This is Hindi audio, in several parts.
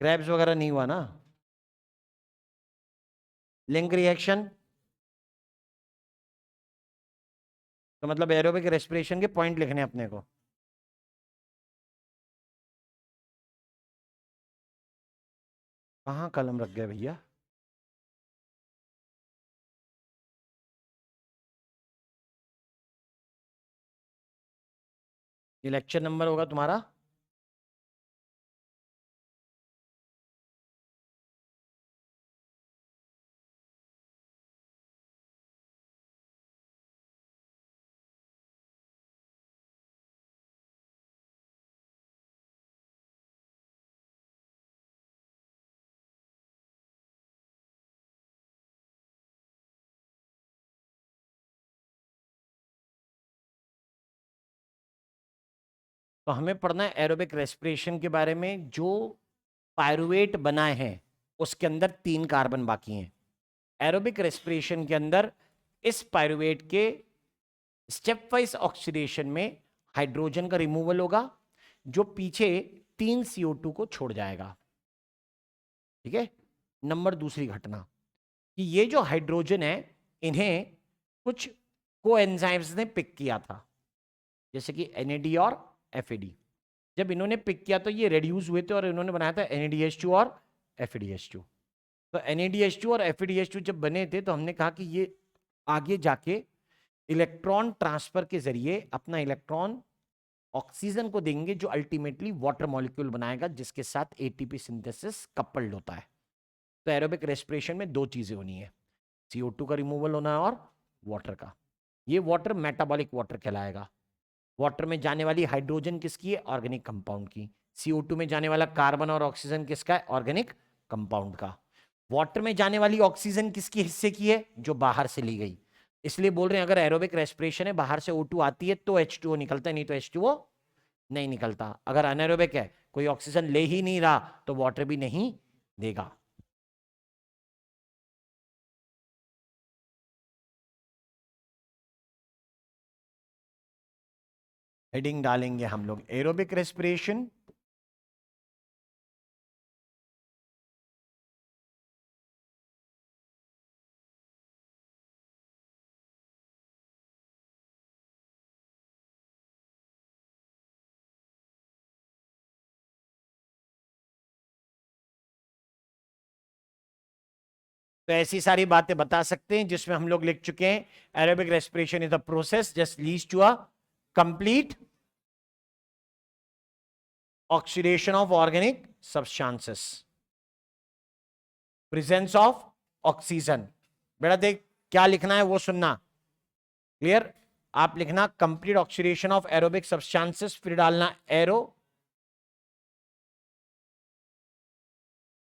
क्रैब्स वगैरह नहीं हुआ ना? लिंक रिएक्शन तो मतलब एरोबिक रेस्पिरेशन के पॉइंट लिखने हैं अपने को। कहाँ कलम रख गए भैया? ये लेक्चर नंबर होगा तुम्हारा? तो हमें पढ़ना है एरोबिक रेस्पिरेशन के बारे में। जो पायरुवेट बनाए हैं उसके अंदर 3 कार्बन बाकी हैं। एरोबिक रेस्पिरेशन के अंदर इस पायरुवेट के स्टेप वाइज ऑक्सीडेशन में हाइड्रोजन का रिमूवल होगा, जो पीछे 3 CO2 को छोड़ जाएगा। ठीक है। नंबर दूसरी घटना कि ये जो हाइड्रोजन है इन्हें कुछ कोएंजाइम्स ने पिक किया था, जैसे कि NAD और FAD। जब इन्होंने पिक किया तो ये रेड्यूस हुए थे और इन्होंने बनाया था NADH2 और FADH2। तो NADH2 और FADH2 जब बने थे तो हमने कहा कि ये आगे जाके इलेक्ट्रॉन ट्रांसफर के जरिए अपना इलेक्ट्रॉन ऑक्सीजन को देंगे, जो अल्टीमेटली वाटर मॉलिक्यूल बनाएगा जिसके साथ ATP सिंथेसिस कपल्ड होता है। तो एरोबिक रेस्पिरेशन में 2 चीजें होनी है, CO2 का रिमूवल होना है और वाटर का। ये वाटर मेटाबॉलिक वाटर कहलाएगा। वाटर में जाने वाली हाइड्रोजन किसकी है? ऑर्गेनिक कंपाउंड की। CO2 में जाने वाला कार्बन और ऑक्सीजन किसका है? ऑर्गेनिक कंपाउंड का। वाटर में जाने वाली ऑक्सीजन किसके हिस्से की है? जो बाहर से ली गई। इसलिए बोल रहे हैं अगर एरोबिक रेस्पिरेशन है, बाहर से O2 आती है तो H2O निकलता है, नहीं तो H2O नहीं निकलता। अगर अनएरोबिक है, कोई ऑक्सीजन ले ही नहीं रहा, तो वाटर भी नहीं देगा। हेडिंग डालेंगे हम लोग एरोबिक रेस्पिरेशन, तो ऐसी सारी बातें बता सकते हैं जिसमें हम लोग लिख चुके हैं। Aerobic respiration is the process just leads to a complete oxidation of organic substances, presence of oxygen. बेटा देख क्या लिखना है वो सुनना, क्लियर? आप लिखना complete oxidation of aerobic substances, फिर डालना एरो,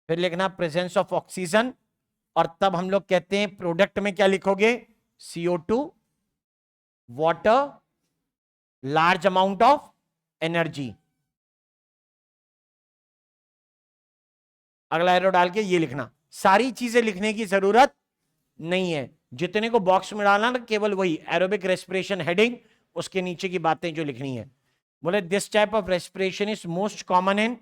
फिर लिखना प्रेजेंस ऑफ ऑक्सीजन, और तब हम लोग कहते हैं प्रोडक्ट में क्या लिखोगे? CO2, water, large amount of energy. अगला एरो डाल के ये लिखना। सारी चीजें लिखने की जरूरत नहीं है, जितने को बॉक्स में डालना ना केवल वही एरोबिक रेस्पिरेशन हेडिंग, उसके नीचे की बातें जो लिखनी है। बोले this type of respiration is most common in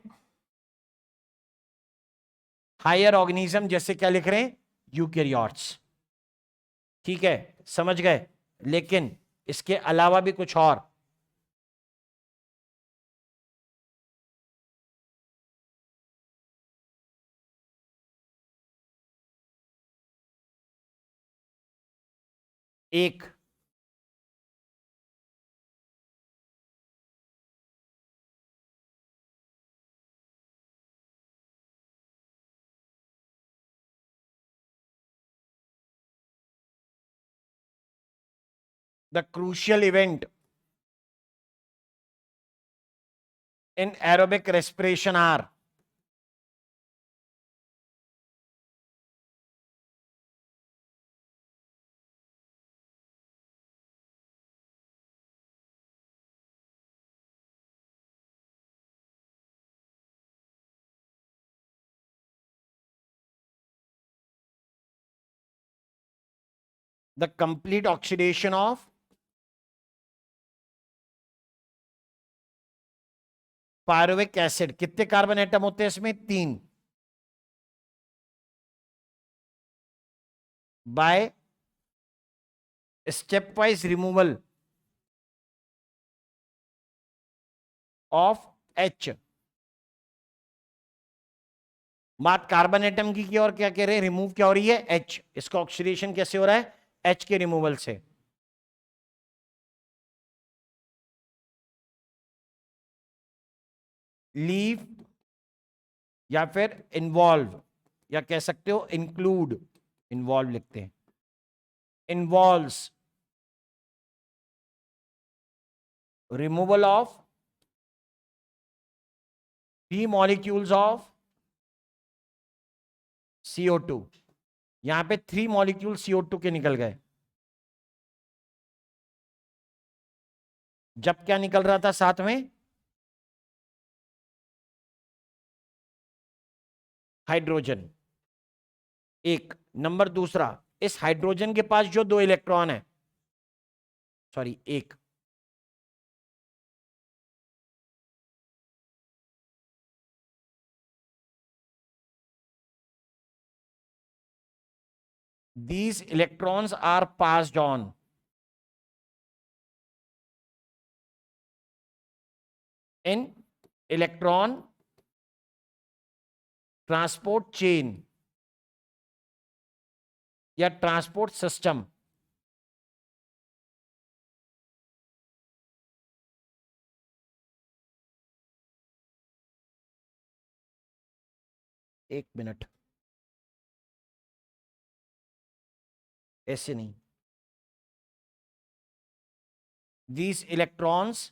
higher organism, जैसे क्या लिख रहे हैं? यूकेरियोट्स। ठीक है, समझ गए? लेकिन इसके अलावा भी कुछ और। एक the crucial event in aerobic respiration are the complete oxidation of pyruvic acid. कितने कार्बन एटम होते हैं इसमें? 3। By step wise removal of H। बात कार्बन एटम की और क्या कह रहे हैं, रिमूव क्या हो रही है, H। इसका ऑक्सीडेशन कैसे हो रहा है, H के रिमूवल से। लीव या फिर इन्वॉल्व, या कह सकते हो इंक्लूड, इन्वॉल्व लिखते हैं, involves removal of 3 molecules of CO2। यहां पे 3 मॉलिक्यूल CO2 के निकल गए। जब क्या निकल रहा था साथ में, हाइड्रोजन। एक नंबर, दूसरा, इस हाइड्रोजन के पास जो 2 इलेक्ट्रॉन है, सॉरी एक, these electrons are passed on in electron transport chain या ट्रांसपोर्ट सिस्टम। एक मिनट, ऐसे नहीं, these electrons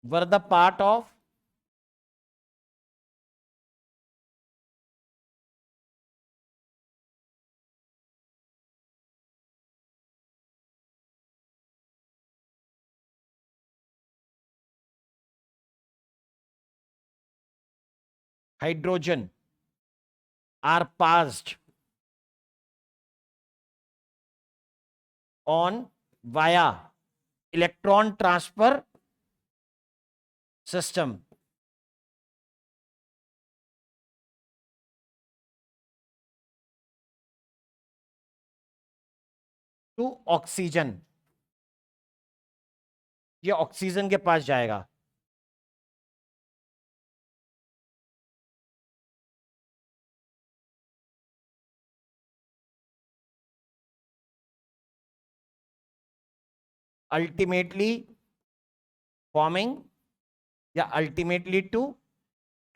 were the part of hydrogen are passed on via electron transfer system to oxygen। ये ऑक्सीजन के पास जाएगा। अल्टीमेटली फॉर्मिंग या अल्टीमेटली टू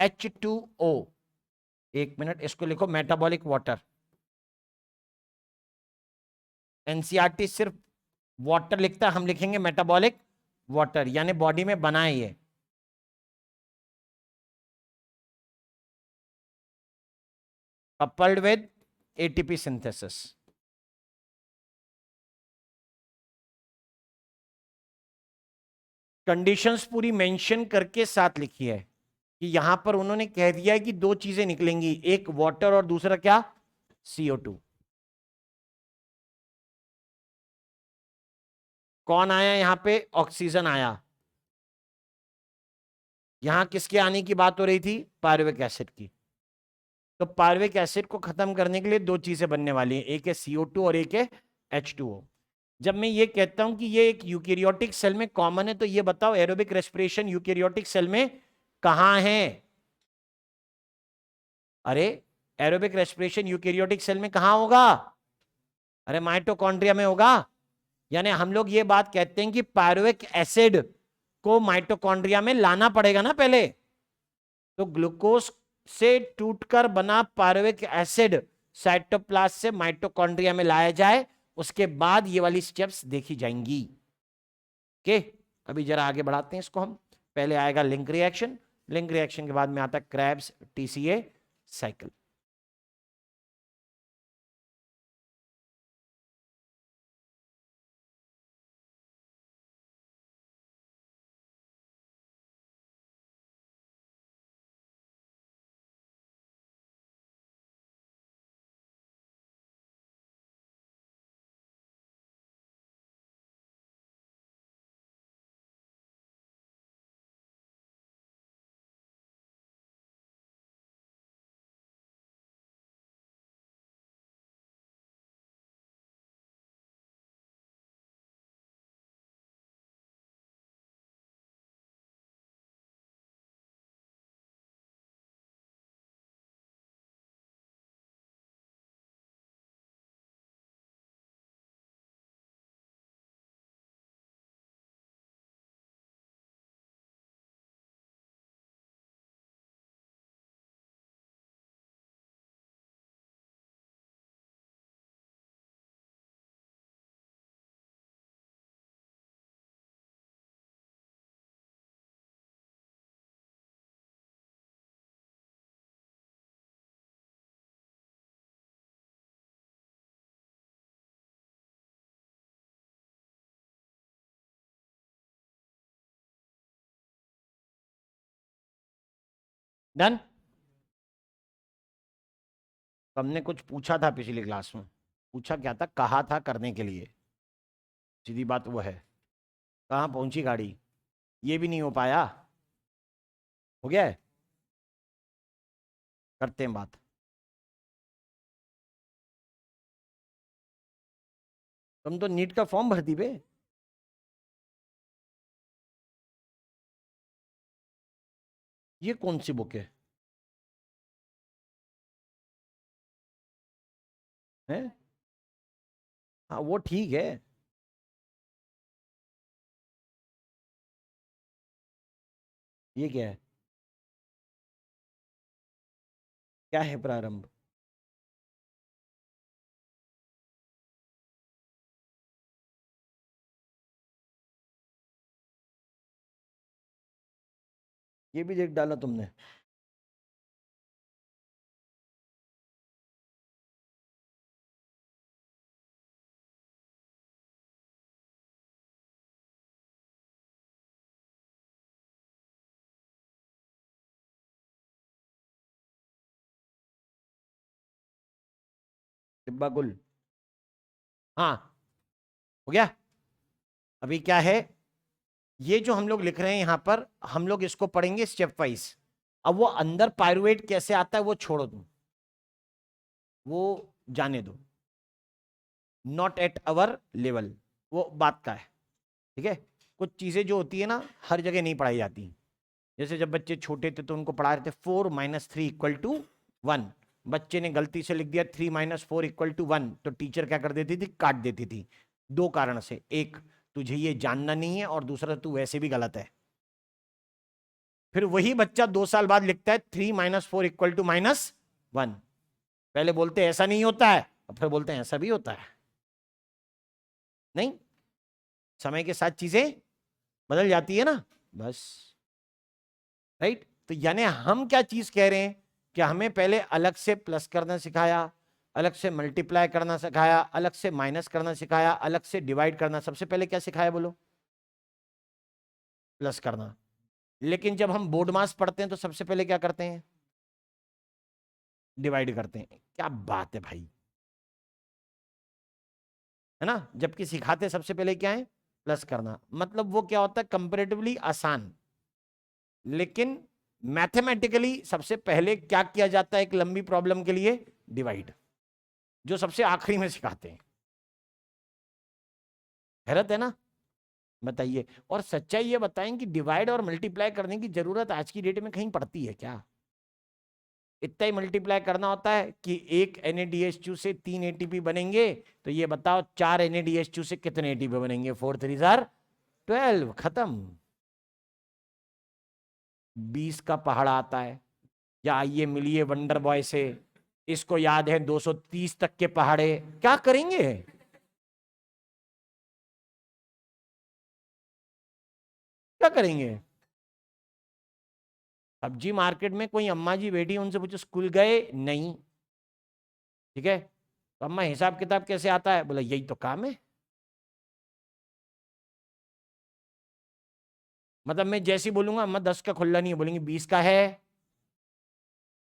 H2O। एक मिनट, इसको लिखो मेटाबॉलिक वाटर। एनसीईआरटी सिर्फ वाटर लिखता है, हम लिखेंगे मेटाबॉलिक वाटर, यानी बॉडी में बना है ये। Coupled with ATP synthesis. Conditions पूरी मेंशन करके साथ लिखी है कि यहां पर उन्होंने कह दिया है कि 2 चीजें निकलेंगी, एक वाटर और दूसरा क्या, CO2। कौन आया यहां पे, ऑक्सीजन आया। यहां किसके आने की बात हो रही थी, पायरुविक एसिड की। तो पायरुविक एसिड को खत्म करने के लिए 2 चीजें बनने वाली हैं, एक है CO2 और एक है H2O। जब मैं ये कहता हूं कि ये एक यूकेरियोटिक सेल में कॉमन है, तो ये बताओ एरोबिक रेस्पिरेशन यूकेरियोटिक सेल में कहां है। अरे, एरोबिक रेस्पिरेशन यूकेरियोटिक सेल में कहां होगा, अरे माइटोकॉन्ड्रिया में होगा। यानी हम लोग ये बात कहते हैं कि पायरुविक एसिड को माइटोकॉन्ड्रिया में लाना पड़ेगा ना पहले। तो ग्लूकोज से टूटकर बना पायरुविक एसिड साइटोप्लाज्म से माइटोकॉन्ड्रिया में लाया जाए, उसके बाद ये वाली स्टेप्स देखी जाएंगी। ओके, अभी जरा आगे बढ़ाते हैं इसको हम। पहले आएगा लिंक रिएक्शन, लिंक रिएक्शन के बाद में आता है क्रेब्स TCA साइकिल। डन। हमने कुछ पूछा था पिछली क्लास में, पूछा क्या था, कहा था करने के लिए, सीधी बात वो है। कहाँ पहुंची गाड़ी, ये भी नहीं हो पाया। हो गया है, करते हैं बात। तुम तो नीट का फॉर्म भर दी बे। ये कौन सी बुक है? हैं? हाँ वो ठीक है। ये क्या है? क्या है प्रारंभ? ये भी देख डाला तुमने? डिब्बा गुल। हाँ, हो गया। अभी क्या है, ये जो हम लोग लिख रहे हैं यहां पर, हम लोग इसको पढ़ेंगे स्टेप वाइज। अब वो अंदर पायरुवेट कैसे आता है वो छोड़ो तुम, वो जाने दो, नॉट एट अवर लेवल, वो बात का है। ठीक है, कुछ चीजें जो होती है ना हर जगह नहीं पढ़ाई जाती। जैसे जब बच्चे छोटे थे तो उनको पढ़ा रहे थे 4 - 3 = 1, बच्चे ने गलती से लिख दिया 3 - 4 = 1, तो टीचर क्या कर देती थी, काट देती थी। दो कारण से, एक तुझे ये जानना नहीं है, और दूसरा तू वैसे भी गलत है। फिर वही बच्चा 2 साल बाद लिखता है 3 - 4 = -1। पहले बोलते ऐसा नहीं होता है, और फिर बोलते हैं ऐसा भी होता है। नहीं, समय के साथ चीजें बदल जाती है ना, बस। राइट, तो यानी हम क्या चीज कह रहे हैं कि हमें पहले अलग से प्लस करना सिखाया, अलग से मल्टीप्लाई करना सिखाया, अलग से माइनस करना सिखाया, अलग से डिवाइड करना। सबसे पहले क्या सिखाया बोलो? प्लस करना। लेकिन जब हम बोर्ड मास पढ़ते हैं तो सबसे पहले क्या करते हैं? डिवाइड करते हैं। क्या बात है भाई, है ना? जबकि सिखाते सबसे पहले क्या है? प्लस करना। मतलब वो क्या होता है, कंपेरेटिवली आसान। लेकिन मैथमेटिकली सबसे पहले क्या किया जाता है एक लंबी प्रॉब्लम के लिए? डिवाइड, जो सबसे आखिरी में सिखाते हैं। हैरत है ना? बताइए। और सच्चाई ये बताएं कि डिवाइड और मल्टीप्लाई करने की जरूरत आज की डेट में कहीं पड़ती है क्या? इतना ही मल्टीप्लाई करना होता है कि एक NaDH2 से 3 ATP बनेंगे, तो ये बताओ 4 NaDH2 से कितने ATP बनेंगे? 4 3 12, खत्म। 20 का पहाड़ आता है। या आइए मिलिए वंडर बॉय से, इसको याद है 230 तक के पहाड़े। क्या करेंगे? क्या करेंगे? सब्जी मार्केट में कोई अम्मा जी बैठी, उनसे पूछो स्कूल गए? नहीं। ठीक है, तो अम्मा हिसाब किताब कैसे आता है? बोला यही तो काम है। मतलब मैं जैसी बोलूंगा अम्मा 10 का खुल्ला नहीं है, बोलेंगे 20 का है,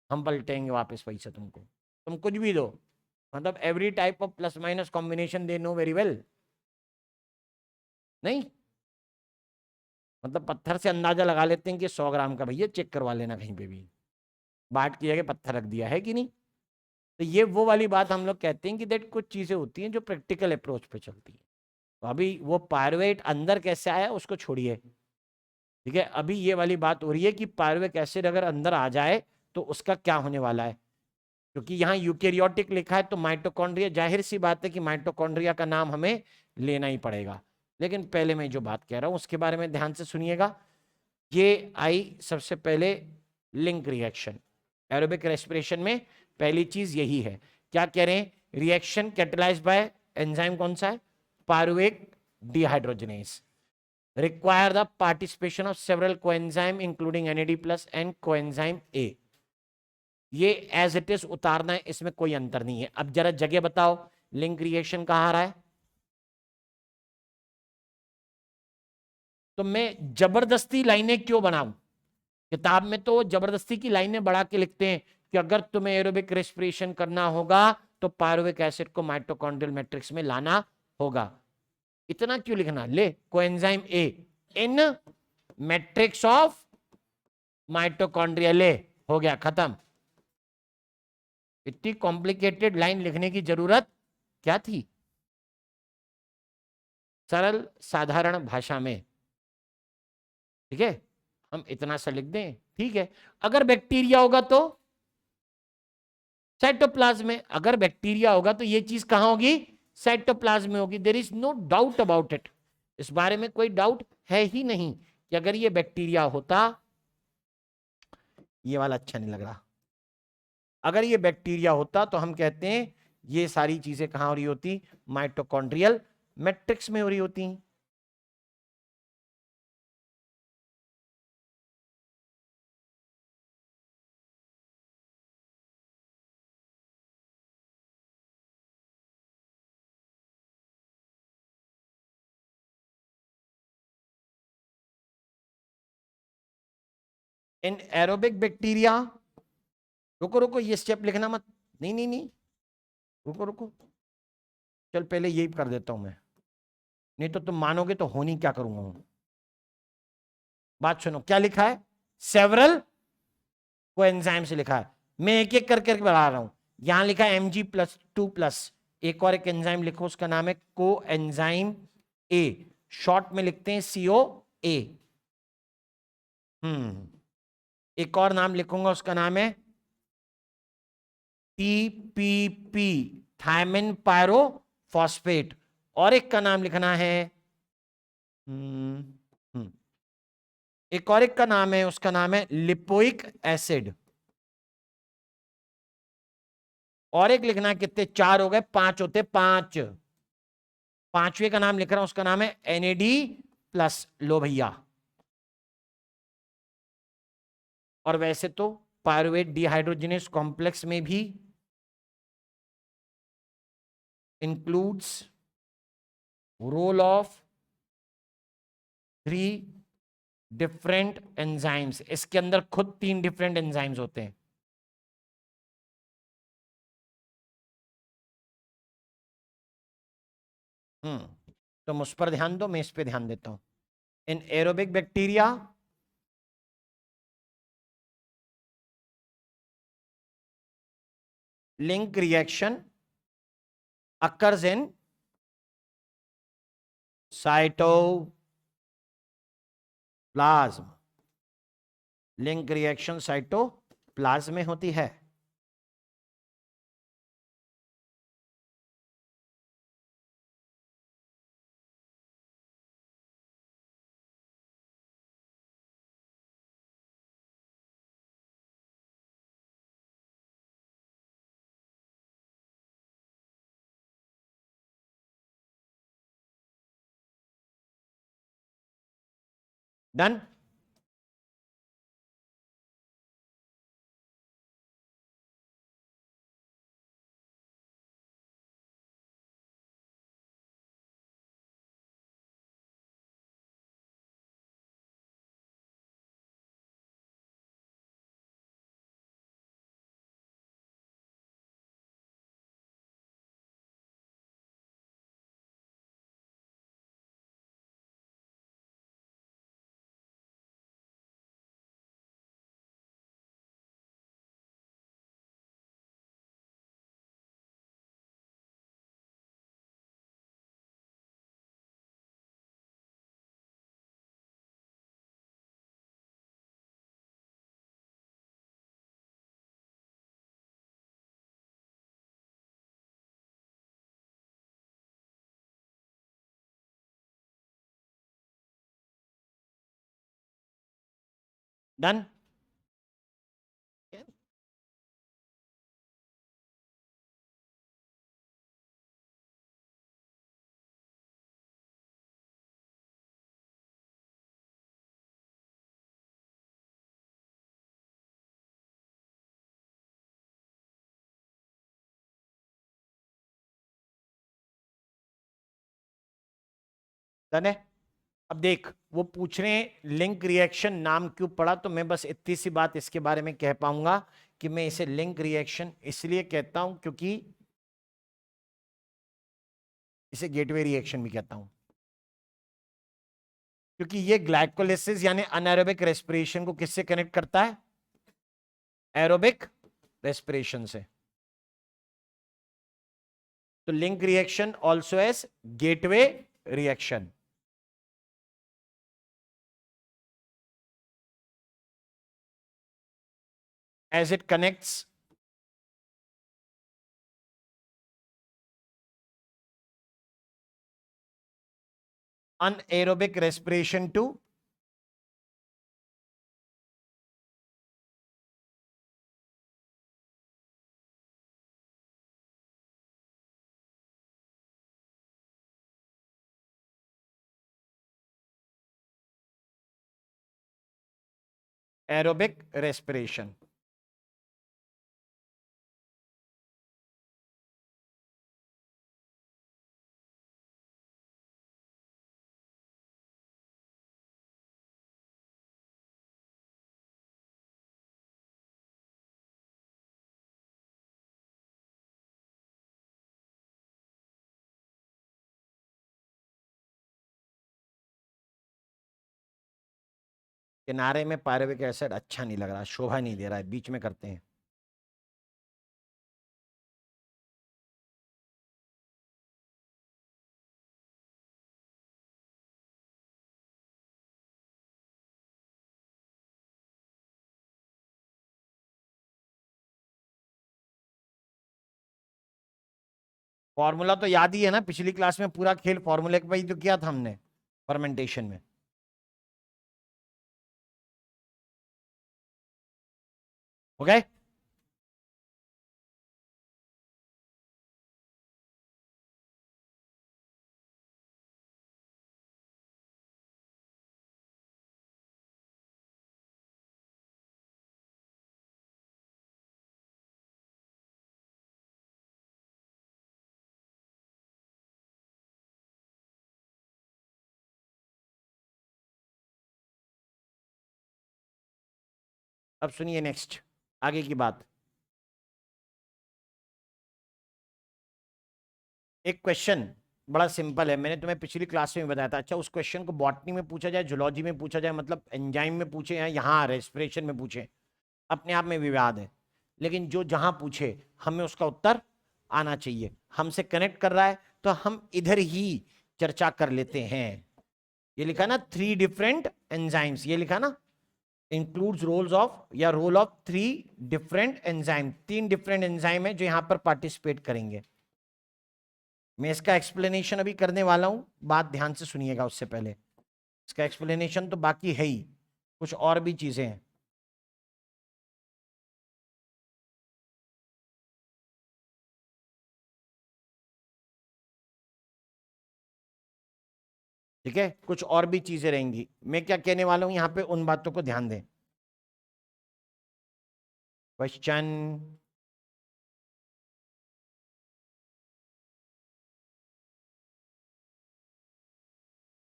हम पलटेंगे वापस पैसा तुमको। तुम कुछ भी दो, मतलब every type of plus minus combination they know very well. नहीं, मतलब पत्थर से अंदाजा लगा लेते हैं कि 100 ग्राम का, भैया चेक करवा लेना कहीं पे भी, बाट की जगह पत्थर रख दिया है कि नहीं। तो ये वो वाली बात हम लोग कहते हैं कि देट कुछ चीजें होती हैं जो प्रैक्टिकल अप्रोच पे चलती है। तो अभी वो पायरुवेट अंदर कैसे आया उसको छोड़िए। ठीक है, अभी ये वाली बात हो रही है कि पायरुवेट एसिड अगर अंदर आ जाए तो उसका क्या होने वाला है। क्योंकि यहाँ यूकेरियोटिक लिखा है तो माइटोकॉन्ड्रिया, जाहिर सी बात है कि माइटोकॉन्ड्रिया का नाम हमें लेना ही पड़ेगा। लेकिन पहले मैं जो बात कह रहा हूं उसके बारे में ध्यान से सुनिएगा। ये आई सबसे पहले लिंक रिएक्शन। एरोबिक रेस्पिरेशन में पहली चीज यही है। क्या कह रहे हैं? रिएक्शन कैटलाइज्ड बाय एंजाइम, कौन सा है? Pyruvate dehydrogenase, require the participation of several coenzyme including NAD+ and coenzyme A। ये एज इट इज उतारना है, इसमें कोई अंतर नहीं है। अब जरा जगह बताओ, लिंक रिएक्शन कहां आ रहा है? तो मैं जबरदस्ती लाइनें क्यों बनाऊं? किताब में तो जबरदस्ती की लाइनें बढ़ा के लिखते हैं कि अगर तुम्हें एरोबिक रेस्पिरेशन करना होगा तो पायरुविक एसिड को माइटोकॉन्ड्रियल मैट्रिक्स में लाना होगा। इतना क्यों लिखना? ले, coenzyme A in matrix of mitochondrial ए, हो गया, खत्म। इतनी कॉम्प्लिकेटेड लाइन लिखने की जरूरत क्या थी? सरल साधारण भाषा में, ठीक है, हम इतना सा लिख दें, ठीक है। अगर बैक्टीरिया होगा तो साइटोप्लाज्म में, अगर बैक्टीरिया होगा तो ये चीज कहां होगी? साइटोप्लाज्म में होगी। There is no doubt about it, इस बारे में कोई डाउट है ही नहीं कि अगर ये बैक्टीरिया होता, ये वाला अच्छा नहीं लग रहा, अगर ये बैक्टीरिया होता तो हम कहते हैं ये सारी चीजें कहां हो रही होती? माइटोकॉन्ड्रियल मैट्रिक्स में हो रही होती। इन एरोबिक बैक्टीरिया, रुको रुको, ये स्टेप लिखना मत, नहीं नहीं नहीं, रुको रुको, चल पहले यही कर देता हूं मैं, नहीं तो तुम मानोगे तो होनी क्या करूंगा मैं। बात सुनो, क्या लिखा है? सेवरल को एंजाइम से लिखा है, मैं एक एक करके बढ़ा रहा हूं। यहां लिखा है Mg+2+, एक और एक एंजाइम लिखो, उसका नाम है को एंजाइम ए, शॉर्ट में लिखते हैं CoA। एक और नाम लिखूंगा, उसका नाम है TPP, थायमिन पायरोफॉस्फेट। और एक का नाम लिखना है, हम्म हम्म, एक और एक का नाम है, उसका नाम है लिपोइक एसिड। और एक लिखना है, कितने? 4 हो गए, 5 होते, 5। पांचवे का नाम लिख रहा हूं, उसका नाम है NAD+, लो भैया। और वैसे तो पायरुवेट डिहाइड्रोजिनेस कॉम्प्लेक्स में भी includes role of 3 different enzymes, इसके अंदर खुद 3 डिफरेंट एंजाइम्स होते हैं। तुम उस पर ध्यान दो, मैं इस पे ध्यान देता हूं। In aerobic bacteria, link reaction occurs in cytoplasm, link reaction cytoplasm में होती है। डन। डन। डन है। अब देख, वो पूछ रहे हैं लिंक रिएक्शन नाम क्यों पड़ा, तो मैं बस इतनी सी बात इसके बारे में कह पाऊंगा कि मैं इसे लिंक रिएक्शन इसलिए कहता हूं क्योंकि इसे गेटवे रिएक्शन भी कहता हूं, क्योंकि ये ग्लाइकोलिसिस यानी अनएरोबिक रेस्पिरेशन को किससे कनेक्ट करता है? एरोबिक रेस्पिरेशन से। तो link reaction also as gateway reaction. as it connects anaerobic respiration to aerobic respiration। किनारे में पायरुविक एसिड अच्छा नहीं लग रहा, शोभा नहीं दे रहा है, बीच में करते हैं। फॉर्मूला तो याद ही है ना, पिछली क्लास में पूरा खेल फॉर्मूले पे ही तो किया था हमने फर्मेंटेशन में। ओके, अब सुनिए नेक्स्ट आगे की बात। एक क्वेश्चन बड़ा सिंपल है, मैंने तुम्हें पिछली क्लास में बताया था। अच्छा, उस क्वेश्चन को बॉटनी में पूछा जाए, जूलॉजी में पूछा जाए, मतलब एंजाइम में पूछे या यहाँ रेस्पिरेशन में पूछे, अपने आप में विवाद है। लेकिन जो जहां पूछे हमें उसका उत्तर आना चाहिए। हमसे कनेक्ट कर रहा है तो हम इधर ही चर्चा कर लेते हैं। ये लिखा ना 3 डिफरेंट एंजाइम्स, ये लिखा ना इंक्लूड्स रोल्स ऑफ या role of 3 different enzyme. 3 different enzyme है जो यहां पर पार्टिसिपेट करेंगे। मैं इसका एक्सप्लेनेशन अभी करने वाला हूं, बात ध्यान से सुनिएगा। उससे पहले इसका एक्सप्लेनेशन तो बाकी है ही, कुछ और भी चीजें हैं। ठीक है, कुछ और भी चीजें रहेंगी। मैं क्या कहने वाला हूं यहां पे, उन बातों को ध्यान दें। Question,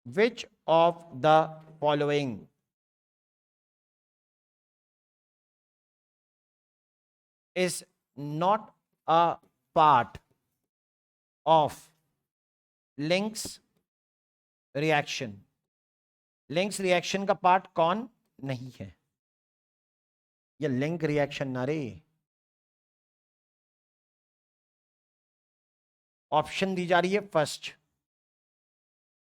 which of the following is not a part of links reaction? Links reaction का पार्ट कौन नहीं है? ये लिंक रिएक्शन ना रे। ऑप्शन दी जा रही है फर्स्ट।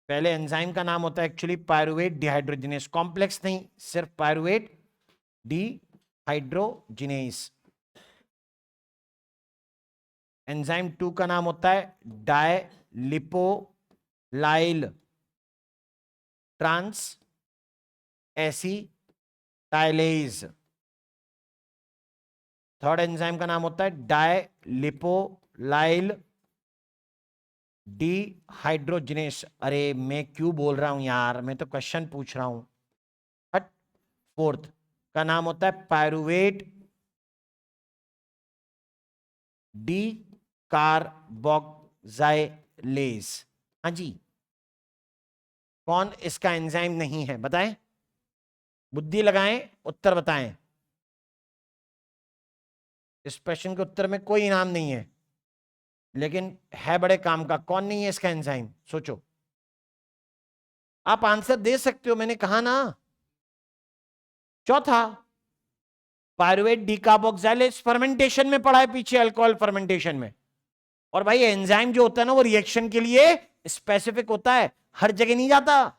पहले एंजाइम का नाम होता है एक्चुअली पायरुवेट डिहाइड्रोजिनेस, कॉम्प्लेक्स नहीं, सिर्फ पायरुवेट डिहाइड्रोजिनेस। एंजाइम 2 का नाम होता है डायलिपोलाइल ट्रांस एसिटाइलेज। थर्ड एंजाइम का नाम होता है डायलिपोलाइल डिहाइड्रोजिनेस। अरे मैं क्यों बोल रहा हूं यार, मैं तो क्वेश्चन पूछ रहा हूं। हट। फोर्थ का नाम होता है पायरुवेट डी कार्बोक्साइलेज। हाँ जी, कौन इसका एंजाइम नहीं है, बताएं, बुद्धि लगाएं, उत्तर बताएं। इस प्रश्न के उत्तर में कोई इनाम नहीं है, लेकिन है बड़े काम का। कौन नहीं है इसका एंजाइम, सोचो। आप आंसर दे सकते हो, मैंने कहा ना। चौथा, पायरुवेट डीकार्बोक्सिलेज फर्मेंटेशन में पढ़ा है पीछे, अल्कोहल फर्मेंटेशन में। और भाई एंजाइम जो होता है ना, वो रिएक्शन के लिए स्पेसिफिक होता है, हर जगह नहीं जाता,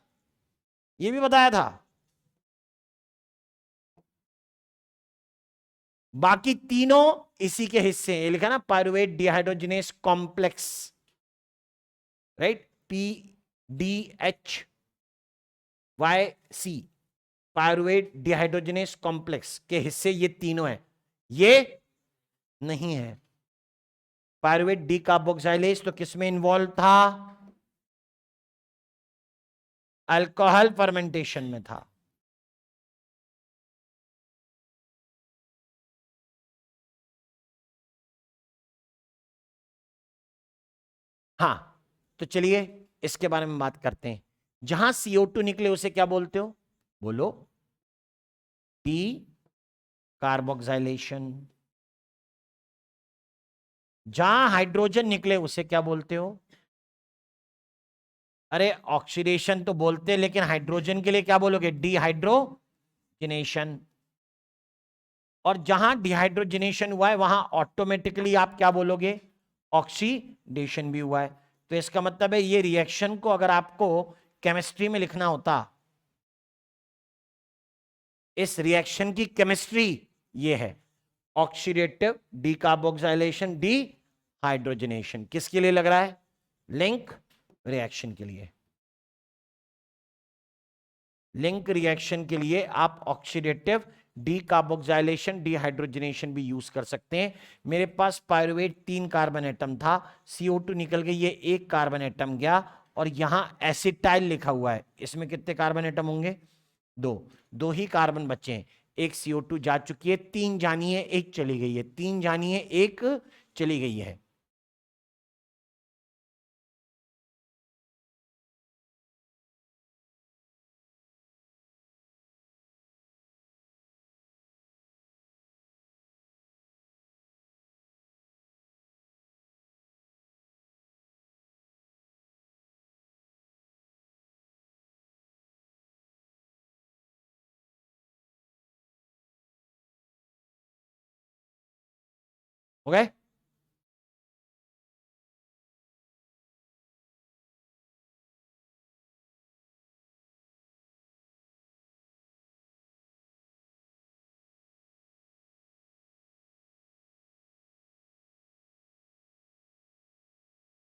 ये भी बताया था। बाकी तीनों इसी के हिस्से हैं, ये लिखा ना, pyruvate dehydrogenase complex, right, PDHYC, pyruvate dehydrogenase complex के हिस्से ये तीनों हैं, ये नहीं है। पायरुवेट डीकार्बोक्सिलेज तो किस में इन्वॉल्व था, अल्कोहल फर्मेंटेशन में था। हाँ, तो चलिए इसके बारे में बात करते हैं। जहां CO2 निकले उसे क्या बोलते हो, बोलो, डी कार्बोक्सिलेशन। जहां हाइड्रोजन निकले उसे क्या बोलते हो, अरे ऑक्सीडेशन तो बोलते हैं, लेकिन हाइड्रोजन के लिए क्या बोलोगे, डिहाइड्रोजिनेशन। और जहां डिहाइड्रोजिनेशन हुआ है वहां ऑटोमेटिकली आप क्या बोलोगे, ऑक्सीडेशन भी हुआ है। तो इसका मतलब है ये रिएक्शन को अगर आपको केमिस्ट्री में लिखना होता, इस रिएक्शन की केमिस्ट्री ये है, ऑक्सीडेटिव डीकार्बोक्सिलेशन डिहाइड्रोजनेशन। किसके लिए लग रहा है, लिंक रिएक्शन के लिए। लिंक रिएक्शन के लिए आप ऑक्सीडेटिव डीकार्बोक्सिलेशन डिहाइड्रोजनेशन भी यूज कर सकते हैं। मेरे पास पायरुवेट 3 कार्बन एटम था, CO2 निकल गई, ये 1 कार्बन एटम गया, और यहां एसिटाइल लिखा हुआ है, इसमें कितने कार्बन एटम होंगे, 2, 2 ही कार्बन बचे हैं। एक CO2 जा चुकी है, 3 जानी है, 1 चली गई है, 3 जानी है, 1 चली गई है। हो गए।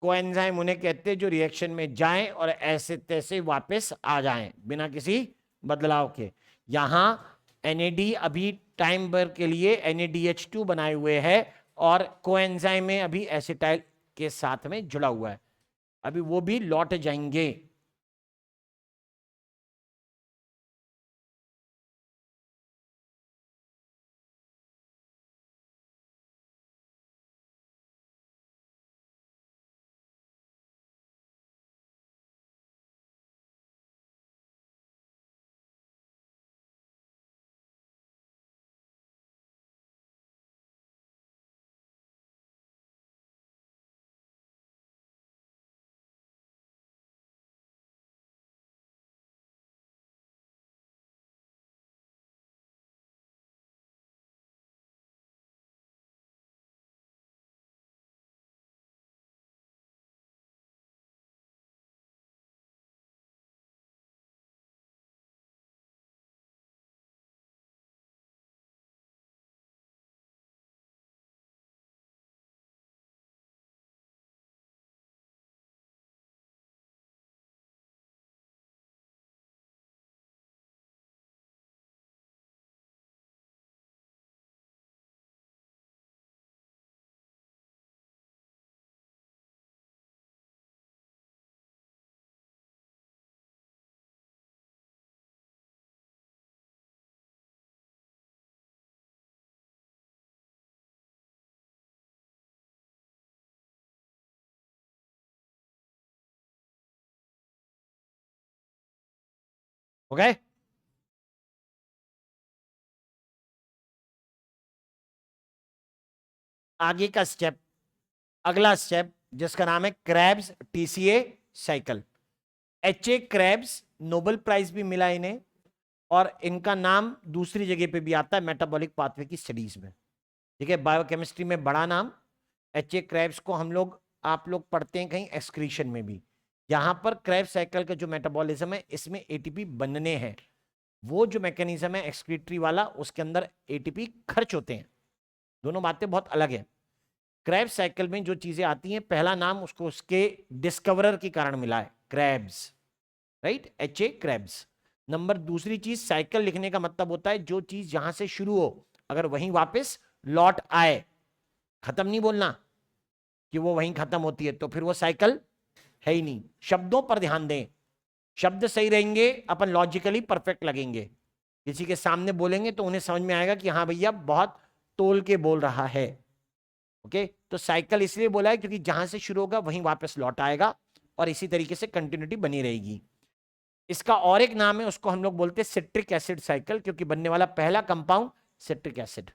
कोएंजाइम उन्हें कहते हैं जो रिएक्शन में जाएं और ऐसे तैसे वापस आ जाएं बिना किसी बदलाव के। यहां NAD अभी टाइम भर के लिए NADH2 बनाए हुए है, और कोएंजाइम में अभी एसिटाइल के साथ में जुड़ा हुआ है, अभी वो भी लौट जाएंगे। हो गए? आगे का स्टेप, अगला स्टेप जिसका नाम है Krebs TCA cycle. H A Krebs, Nobel prize भी मिला इन्हें, और इनका नाम दूसरी जगह पे भी आता है मेटाबॉलिक पाथवे की स्टडीज में। ठीक है, बायोकेमिस्ट्री में बड़ा नाम। एच ए क्रेब्स को हम लोग, आप लोग पढ़ते हैं कहीं एक्सक्रीशन में भी। यहां पर क्रेब्स साइकिल का जो मेटाबॉलिज्म है, इसमें एटीपी बनने हैं। वो जो मैकेनिज्म है एक्सक्रीटरी वाला, उसके अंदर एटीपी खर्च होते हैं। दोनों बातें बहुत अलग है। क्रेब्स साइकिल में जो चीजें आती हैं, पहला नाम उसको उसके डिस्कवरर के कारण मिला है, Krebs, right, H A Krebs. Number दूसरी चीज, साइकिल लिखने का मतलब होता है जो चीज जहां से शुरू हो अगर वहीं वापस लौट आए। खत्म नहीं बोलना कि वो वहीं खत्म होती है, तो फिर वो साइकिल है ही नहीं। शब्दों पर ध्यान दें, शब्द सही रहेंगे अपन लॉजिकली परफेक्ट लगेंगे। किसी के सामने बोलेंगे तो उन्हें समझ में आएगा कि हाँ भैया बहुत तोल के बोल रहा है। ओके, तो साइकिल इसलिए बोला है क्योंकि जहां से शुरू होगा वहीं वापस लौट आएगा, और इसी तरीके से कंटिन्यूटी बनी रहेगी। इसका और एक नाम है, उसको हम लोग बोलते हैं सिट्रिक एसिड साइकिल, क्योंकि बनने वाला पहला कंपाउंड सिट्रिक एसिड।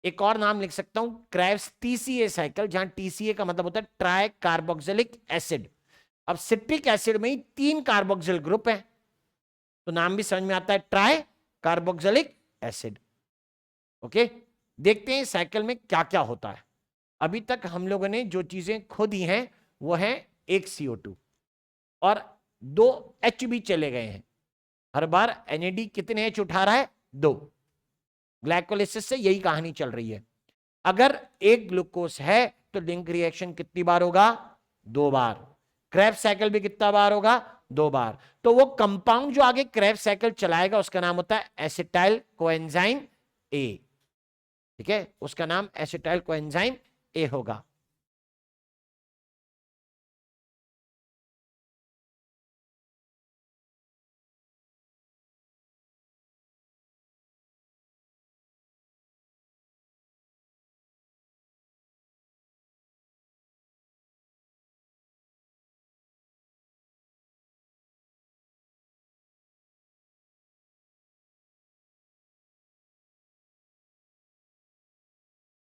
एक और नाम लिख सकता हूं, क्रेब्स टीसीए साइकिल, जहां टीसीए का मतलब होता है ट्राई कार्बोक्सिलिक एसिड। अब सिट्रिक एसिड में ही 3 कार्बोक्सिल ग्रुप है, तो नाम भी समझ में आता है, ट्राई कार्बोक्सिलिक एसिड। ओके, देखते हैं साइकिल में क्या क्या होता है। अभी तक हम लोगों ने जो चीजें खोदी हैं वो है एक CO2 और 2 H भी चले गए हैं। हर बार NAD कितने H उठा रहा है? 2। ग्लाइकोलिसिस से यही कहानी चल रही है। अगर एक ग्लूकोज है तो लिंक रिएक्शन कितनी बार होगा? 2 बार। क्रेब्स साइकिल भी कितना बार होगा? 2 बार। तो वो कंपाउंड जो आगे क्रेब्स साइकिल चलाएगा उसका नाम होता है एसिटाइल कोएंजाइम ए। ठीक है, उसका नाम एसिटाइल कोएंजाइम ए होगा।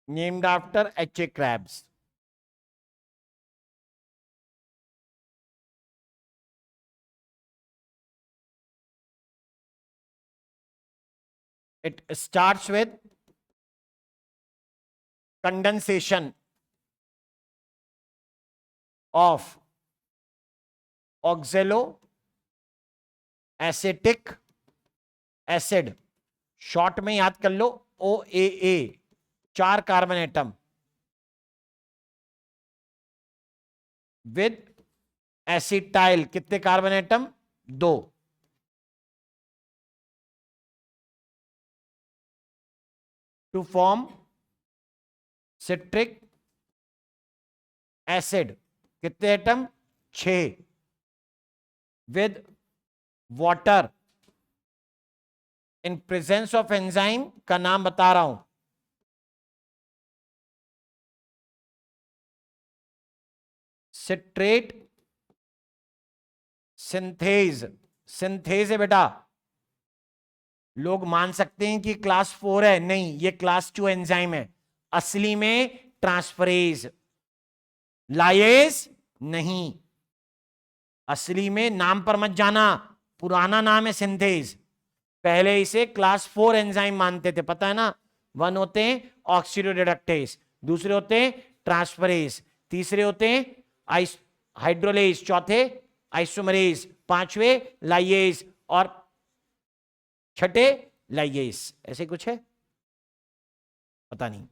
Named after H A Krebs. It starts with condensation of oxaloacetic acid, short में याद कर लो OAA, 4 carbon atom, with acetyl कितने carbon atom? 2, to form citric acid कितने atom? 6, with water in presence of enzyme का नाम बता रहा हूं, सिट्रेट सिंथेज। सिंथेज है बेटा। लोग मान सकते हैं कि क्लास 4 है, नहीं, ये क्लास 2 एंजाइम है। असली में ट्रांसफरेज, लाइएज नहीं। असली में नाम पर मत जाना, पुराना नाम है सिंथेज। पहले इसे क्लास 4 एंजाइम मानते थे, पता है ना। 1 होते हैं ऑक्सीडोरिडक्टेज, दूसरे होते हैं ट्रांसफरेज, तीसरे होते हैं हाइड्रोलेज, चौथे आइसोमरेज, पांचवे लाइएज, और छठे लाइएज। ऐसे कुछ है, पता नहीं।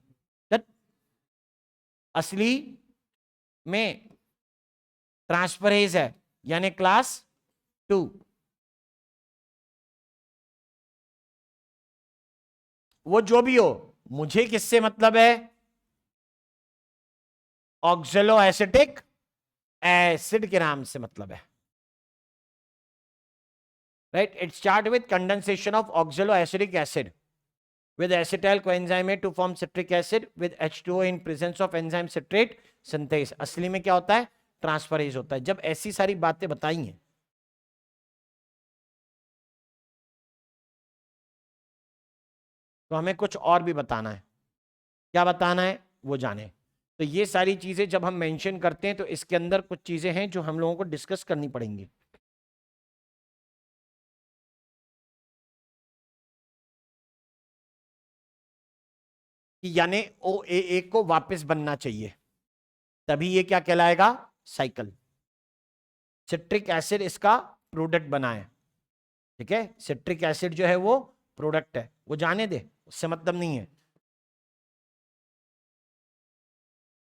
असली में ट्रांसफरेज है, यानी क्लास 2। वो जो भी हो, मुझे किससे मतलब है? ऑक्सैलो एसिटिक एसिड के नाम से मतलब है, right. It start with condensation of oxalo acidic acid with acetyl coenzyme to form citric acid with H2O in presence of enzyme citrate synthase। असली में क्या होता है? ट्रांसफरेज होता है। जब ऐसी सारी बातें बताई हैं तो हमें कुछ और भी बताना है। क्या बताना है वो जाने। तो ये सारी चीजें जब हम मेंशन करते हैं तो इसके अंदर कुछ चीजें हैं जो हम लोगों को डिस्कस करनी पड़ेंगी। कि यानी ओ ए को वापस बनना चाहिए, तभी ये क्या कहलाएगा, साइकिल। सिट्रिक एसिड इसका प्रोडक्ट बना है, ठीक है। सिट्रिक एसिड जो है वो प्रोडक्ट है, वो जाने दे, उससे मतलब नहीं है।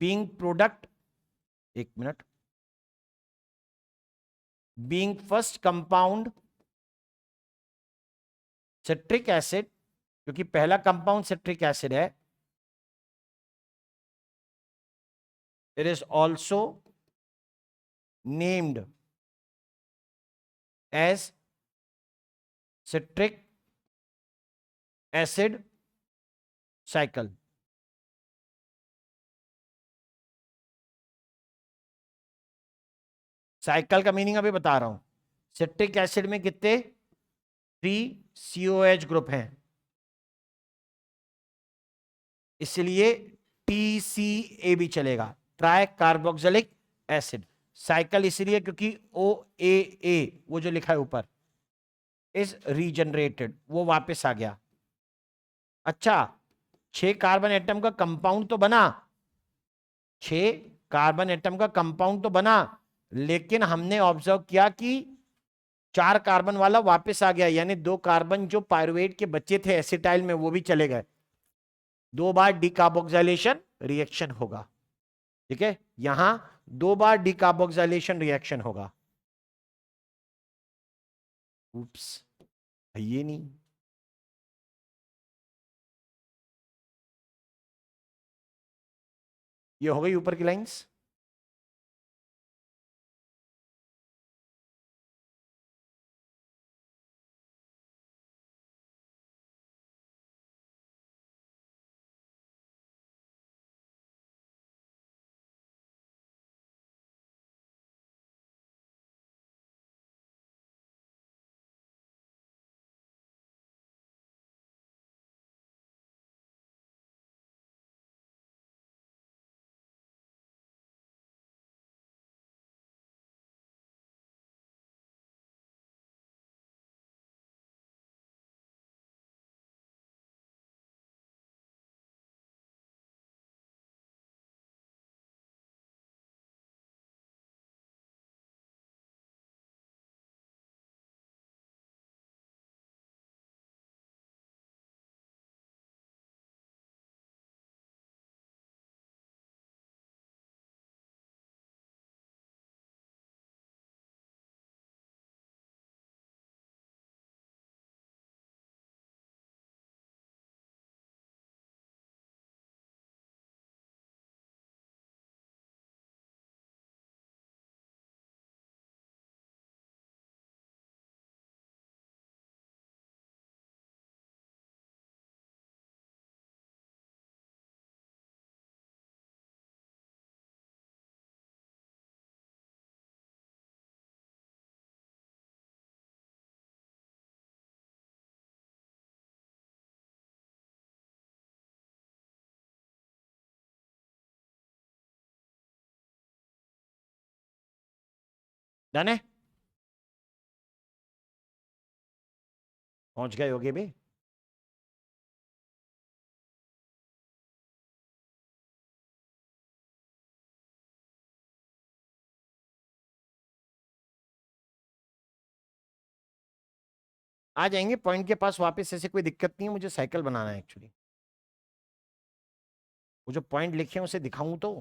बीइंग प्रोडक्ट, एक minute, being first compound citric acid, क्योंकि पहला कंपाउंड सिट्रिक एसिड है, it is also named as citric acid cycle. Cycle का मीनिंग अभी बता रहा हूं। सिट्रिक एसिड में कितने 3 COH ग्रुप हैं, इसलिए TCA भी चलेगा, ट्राई कार्बोक्सिलिक एसिड। साइकिल इसलिए क्योंकि OAA वो जो लिखा है ऊपर इज रीजनरेटेड, वो वापस आ गया। अच्छा, 6 कार्बन एटम का कंपाउंड तो बना, 6 कार्बन एटम का कंपाउंड तो बना, लेकिन हमने ऑब्जर्व किया कि 4 कार्बन वाला वापस आ गया, यानी 2 कार्बन जो पायरुवेट के बच्चे थे एसिटाइल में वो भी चले गए। 2 बार डिकार्बोक्सिलेशन रिएक्शन होगा, ठीक है। यहां 2 बार डिकार्बोक्सिलेशन रिएक्शन होगा। उप्स, ये नहीं, ये हो गई ऊपर की लाइंस। डन है, पहुंच गए होगे भी। आ जाएंगे पॉइंट के पास वापस, ऐसे कोई दिक्कत नहीं है, मुझे साइकिल बनाना है एक्चुअली। वो जो पॉइंट लिखे हैं उसे दिखाऊं तो।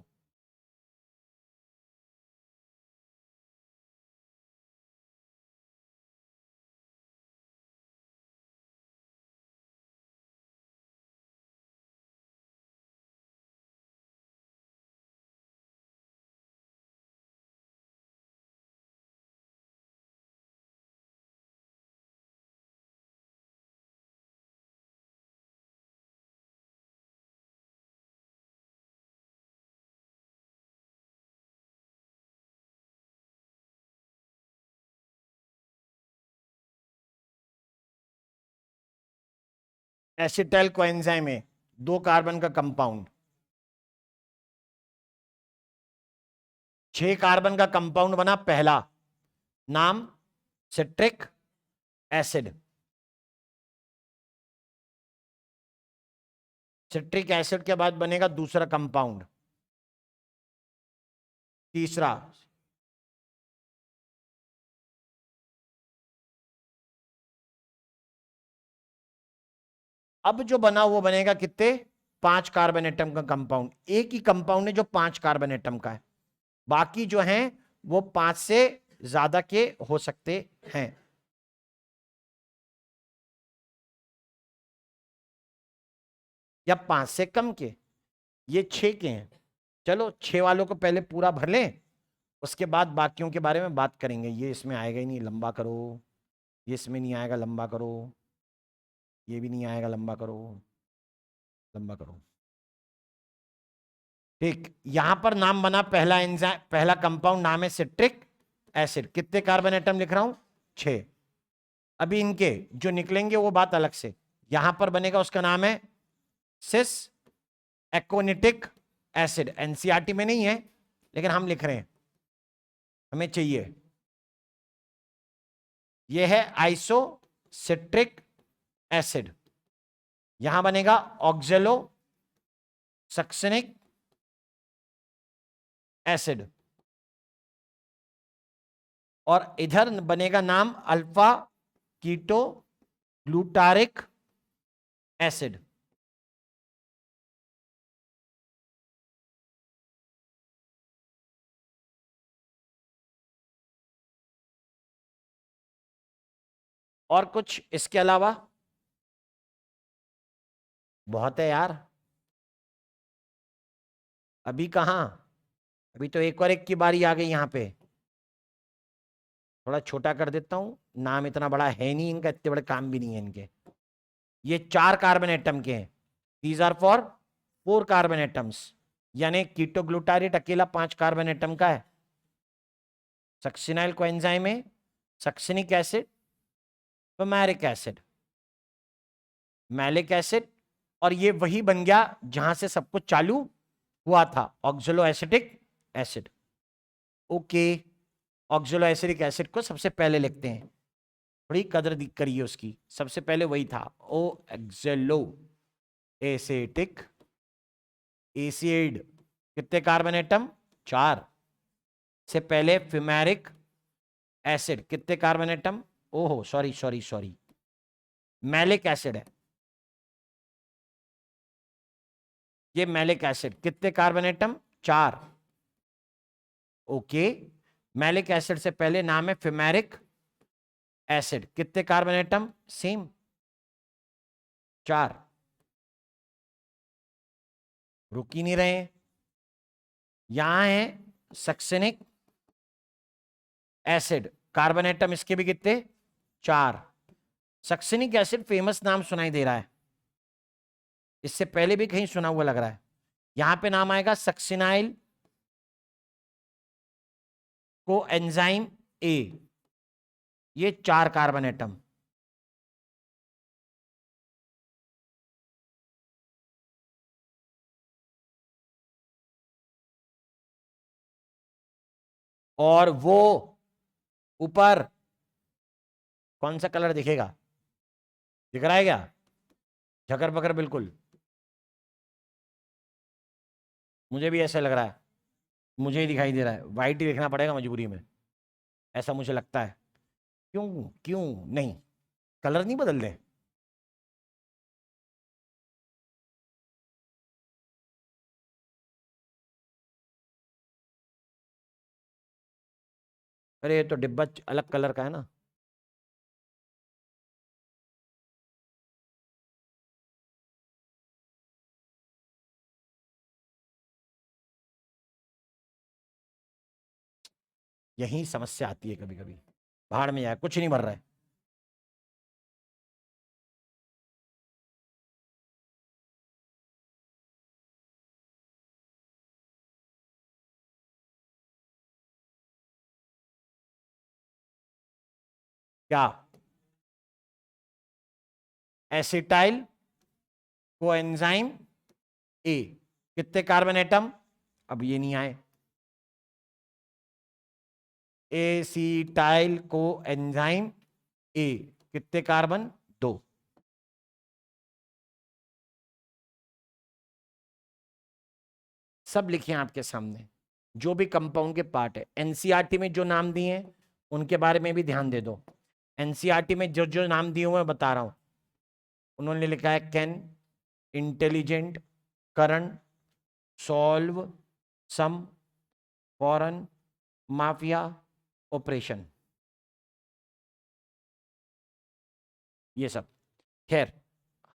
एसिटाइल कोएंजाइम है, 2 कार्बन का कंपाउंड, 6 कार्बन का कंपाउंड बना पहला, नाम सिट्रिक एसिड। सिट्रिक एसिड के बाद बनेगा दूसरा कंपाउंड, तीसरा, अब जो बना वो बनेगा कितने, 5 कार्बन एटम का कंपाउंड। एक ही कंपाउंड है जो 5 कार्बन एटम का है, बाकी जो हैं वो 5 से ज्यादा के हो सकते हैं। या 5 से कम के, ये 6 के हैं। चलो 6 वालों को पहले पूरा भर लें, उसके बाद बाकियों के बारे में बात करेंगे। ये इसमें आएगा ही नहीं, लंबा करो। ये इसमें नहीं आएगा, लंबा करो। ये भी नहीं आएगा, लंबा करो, लंबा करो। ठीक, यहां पर नाम बना पहला एंजाइम, पहला कंपाउंड नाम है सिट्रिक एसिड। कितने कार्बन एटम लिख रहा हूं, 6। अभी इनके जो निकलेंगे वो बात अलग से। यहां पर बनेगा, उसका नाम है सिस एक्ोनिटिक एसिड। एनसीईआरटी में नहीं है लेकिन हम लिख रहे हैं, हमें चाहिए। यह है आइसोसिट्रिक एसिड। यहां बनेगा ऑक्जेलो सक्सेनिक एसिड, और इधर बनेगा नाम अल्फा कीटो ग्लूटारिक एसिड। और कुछ इसके अलावा, बहुत है यार। अभी कहां, अभी तो एक और एक की बारी आ गई। यहां पे थोड़ा छोटा कर देता हूं, नाम इतना बड़ा है नहीं इनका, इतने बड़े काम भी नहीं है इनके। ये 4 कार्बन एटम के हैं, these are for 4 carbon atoms. यानी कीटोग्लूटारेट अकेला 5 कार्बन एटम का है। सक्सिनाइल कोएंजाइम में succinic acid, fumaric acid, malic acid, और ये वही बन गया जहां से सब कुछ चालू हुआ था, oxaloacetic acid. Okay, oxaloacetic acid को सबसे पहले लिखते हैं, बड़ी कदर करिए उसकी। सबसे पहले वही था, ओ एक्सेलो एसिटिक एसिड। कितने कार्बन एटम, 4। से पहले फिमेरिक एसिड, कितने कार्बन एटम, ओहो sorry sorry sorry, malic acid है ये, मैलिक एसिड। कितने carbon atom, 4। Okay, malic acid से पहले नाम है फिमेरिक एसिड। कितने कार्बन एटम, सेम, 4। रुक ही नहीं रहे। यहां है सक्सेनिक एसिड, कार्बन एटम इसके भी कितने, 4। सक्सेनिक एसिड फेमस नाम सुनाई दे रहा है, इससे पहले भी कहीं सुना हुआ लग रहा है। यहां पे नाम आएगा सक्सिनाइल को एंजाइम ए, ये 4 कार्बन एटम। और वो ऊपर कौन सा कलर दिखेगा, दिख रहा है क्या, झकर पकर बिल्कुल। मुझे भी ऐसा लग रहा है, मुझे ही दिखाई दे रहा है, वाइट ही देखना पड़ेगा मजबूरी में, ऐसा मुझे लगता है। क्यों, क्यों नहीं, कलर नहीं बदल दे। अरे ये तो डिब्बा अलग कलर का है ना। यही समस्या आती है कभी कभी, भाड़ में जाए, कुछ नहीं भर रहा है। क्या, एसिटाइल कोएंजाइम ए, कितने कार्बन एटम, अब ये नहीं आए, एसिटाइल कोएंजाइम ए, कितने कार्बन, 2। सब लिखे हैं आपके सामने, जो भी कंपाउंड के पार्ट है। एनसीईआरटी में जो नाम दिए हैं उनके बारे में भी ध्यान दे दो। एनसीईआरटी में जो जो नाम दिए हुए मैं बता रहा हूं, उन्होंने लिखा है can, intelligent, current, solve, some, foreign, mafia, operation, ये सब। खैर,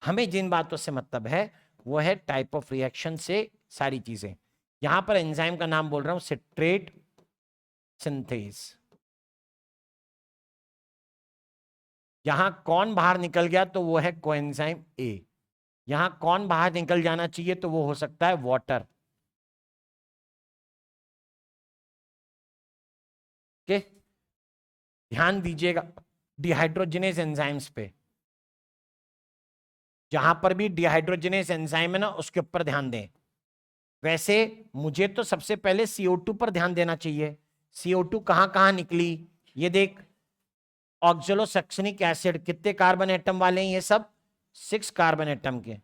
हमें जिन बातों से मतलब है वो है टाइप ऑफ रिएक्शन से सारी चीजें। यहां पर एंजाइम का नाम बोल रहा हूं, सिट्रेट सिंथेज। यहां कौन बाहर निकल गया तो वो है कोएंजाइम ए। यहां कौन बाहर निकल जाना चाहिए तो वो हो सकता है वाटर के। ध्यान दीजिएगा डिहाइड्रोजनेज एंजाइम्स पे, जहां पर भी डिहाइड्रोजनेज एंजाइम है ना उसके ऊपर ध्यान दें। वैसे मुझे तो सबसे पहले CO2 पर ध्यान देना चाहिए। CO2 कहां कहां निकली, ये देख, ऑक्सोलोसैक्सनिक एसिड कितने कार्बन एटम वाले हैं, ये सब 6 कार्बन एटम के।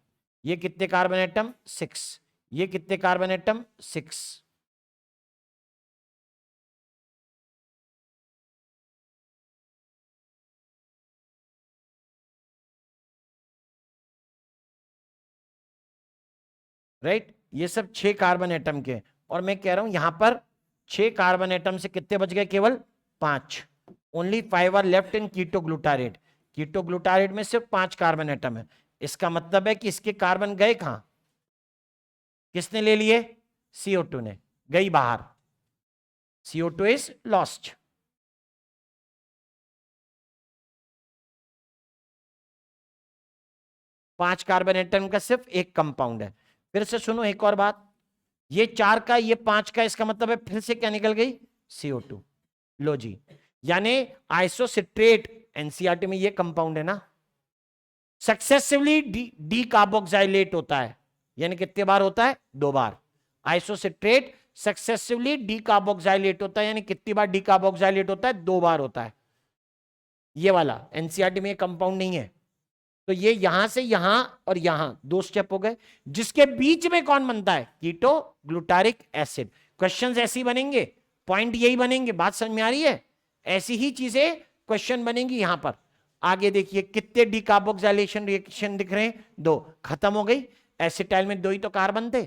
ये कितने कार्बन एटम, 6। ये कितने कार्बन एटम, 6। राइट, ये सब 6 कार्बन एटम के। और मैं कह रहा हूं यहां पर 6 कार्बन एटम से कितने बच गए, केवल 5। Only 5 are left in ketoglutarate. Ketoglutarate में सिर्फ 5 कार्बन एटम है। इसका मतलब है कि इसके कार्बन गए कहां, किसने ले लिए, CO2 ने, गई बाहर। CO2 is lost. पांच कार्बन एटम का सिर्फ एक कंपाउंड है। फिर से सुनो एक और बात, ये 4 का, ये 5 का, इसका मतलब है फिर से क्या निकल गई, CO2। लो जी, यानी आइसोसिट्रेट, एनसीईआरटी में ये कंपाउंड है ना, सक्सेसिवली डी कार्बोक्साइलेट होता है। यानी कितने बार होता है, 2 बार। आइसोसिट्रेट सक्सेसिवली डी कार्बोक्साइलेट होता है, यानी कितनी बार डी कार्बोक्साइलेट होता है, 2 बार होता है। ये वाला एनसीईआरटी में ये कंपाउंड नहीं है। तो ये यहां से यहां और यहां 2 स्टेप हो गए। जिसके बीच में कौन बनता है, कीटो ग्लूटारिक एसिड। क्वेश्चंस ऐसे ही बनेंगे, पॉइंट यही बनेंगे, बात समझ में आ रही है। ऐसी ही चीजें क्वेश्चन बनेंगी यहां पर। आगे देखिए कितने डिकार्बोक्सिलेशन रिएक्शन दिख रहे हैं, 2। खत्म हो गई, एसिटाइल में 2 ही तो कार्बन थे,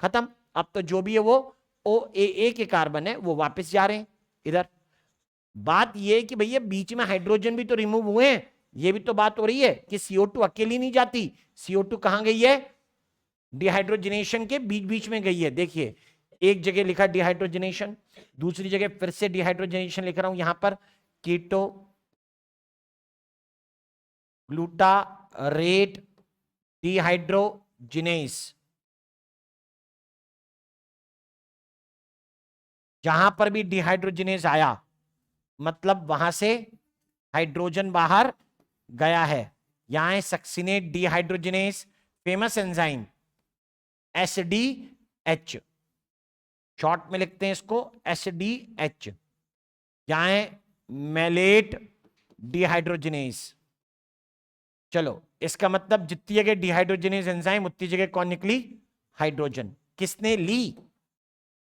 खत्म। अब तो जो भी है वो OAA के कार्बन है वो वापस जा रहे हैं इधर। बात ये है कि भैया बीच में हाइड्रोजन भी तो रिमूव हुए हैं। ये भी तो बात हो रही है कि CO2 अकेली नहीं जाती। CO2 कहां गई है, डिहाइड्रोजनेशन के बीच बीच में गई है। देखिए एक जगह लिखा डिहाइड्रोजनेशन, दूसरी जगह फिर से डिहाइड्रोजनेशन लिख रहा हूं यहां पर, कीटो ग्लूटारेट डिहाइड्रोजिनेस। जहां पर भी डिहाइड्रोजिनेस आया मतलब वहां से हाइड्रोजन बाहर गया है। यहां है succinate dehydrogenase, famous enzyme SDH, short में लिखते हैं इसको SDH। यहां है मेलेट डिहाइड्रोजिनेस। चलो इसका मतलब जितनी जगह डिहाइड्रोजिनेस एंजाइम उतनी जगह कौन निकली, हाइड्रोजन। किसने ली,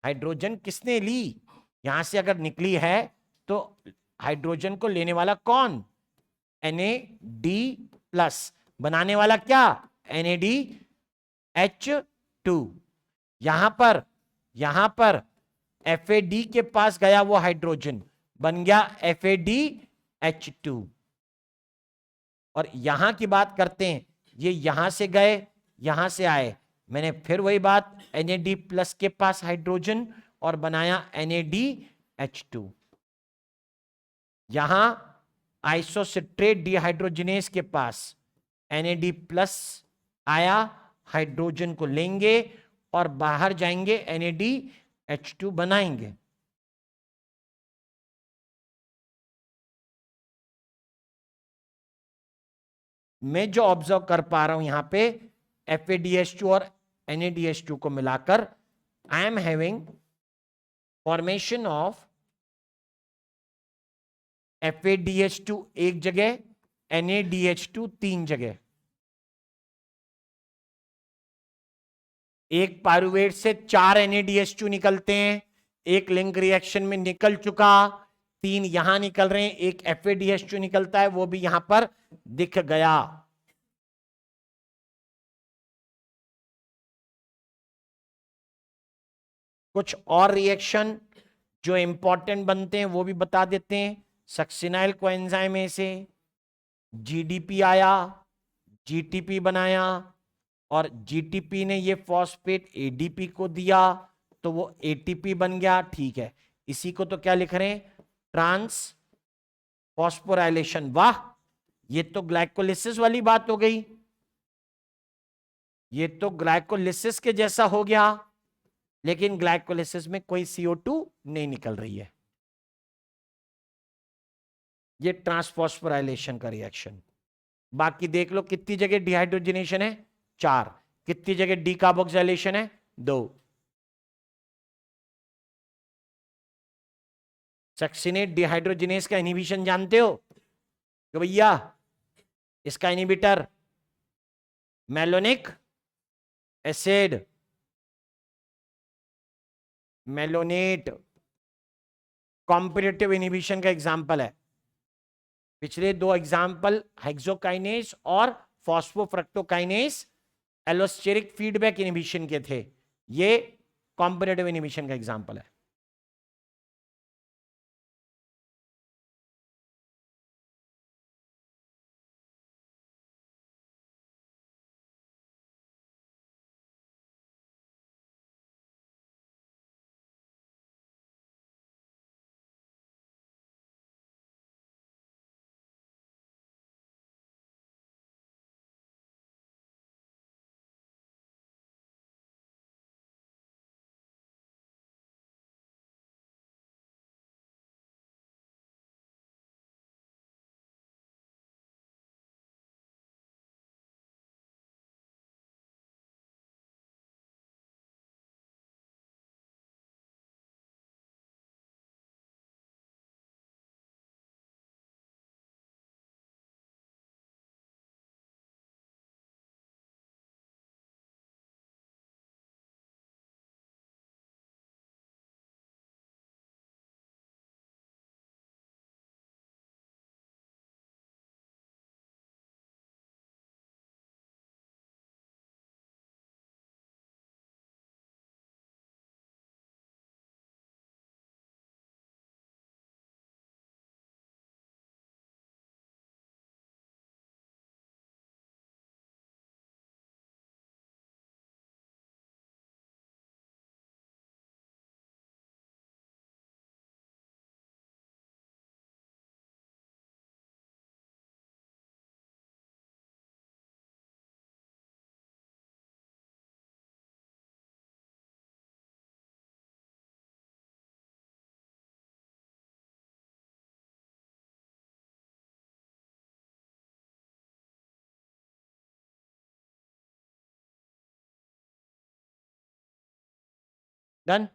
हाइड्रोजन किसने ली, यहां से अगर निकली है तो हाइड्रोजन को लेने वाला कौन, NAD+, बनाने वाला क्या, NADH2। यहां पर FAD के पास गया वो हाइड्रोजन, बन गया FADH2। और यहां की बात करते हैं, ये यहां से गए यहां से आए, मैंने फिर वही बात, NAD+ के पास हाइड्रोजन और बनाया NADH2। यहां आइसोसिट्रेट डिहाइड्रोजिनेस के पास NAD+ आया, हाइड्रोजन को लेंगे और बाहर जाएंगे NADH2 बनाएंगे। मैं जो ऑब्जर्व कर पा रहा हूं यहां पे FADH2 और NADH2 को मिलाकर I am having formation of FADH2 एक जगह, NADH2 तीन जगह। एक पायरुवेट से 4 NADH2 निकलते हैं, एक लिंक रिएक्शन में निकल चुका, 3 यहां निकल रहे हैं, एक FADH2 निकलता है, वो भी यहां पर दिख गया। कुछ और रिएक्शन जो इंपॉर्टेंट बनते हैं वो भी बता देते हैं। सक्सिनाइल कोएंजाइम में से GDP आया, GTP बनाया, और GTP ने ये फॉस्फेट ADP को दिया, तो वो ATP बन गया। ठीक है, इसी को तो क्या लिख रहे हैं, ट्रांस फॉस्फोराइलेशन। वाह, ये तो ग्लाइकोलिसिस वाली बात हो गई, ये तो ग्लाइकोलिसिस के जैसा हो गया, लेकिन ग्लाइकोलिसिस में कोई CO2 नहीं निकल रही है। ये ट्रांसफॉस्फोराइलेशन का रिएक्शन। बाकी देख लो कितनी जगह डिहाइड्रोजनेशन है, 4, कितनी जगह डीकार्बोक्सिलेशन है, 2। सक्सिनेट डिहाइड्रोजिनेस का इनहिबिशन जानते हो कि भैया, इसका inhibitor malonic acid, malonate, competitive inhibition का एग्जांपल है। पिछले 2 एग्जांपल हेक्सोकाइनेस और फॉस्फोफ्रक्टोकाइनेस एलोस्टेरिक फीडबैक इनहिबिशन के थे, ये कॉम्पिटिटिव इनहिबिशन का एग्जांपल है। डन।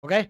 ओके।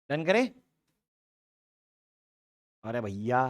डन करें? अरे भैया,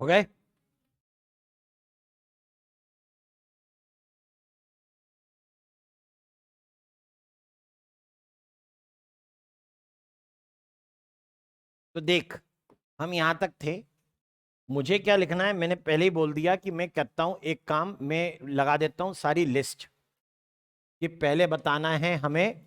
हो गए? तो देख, हम यहां तक थे। मुझे क्या लिखना है, मैंने पहले ही बोल दिया कि मैं करता हूं एक काम, मैं लगा देता हूं सारी लिस्ट कि पहले बताना है हमें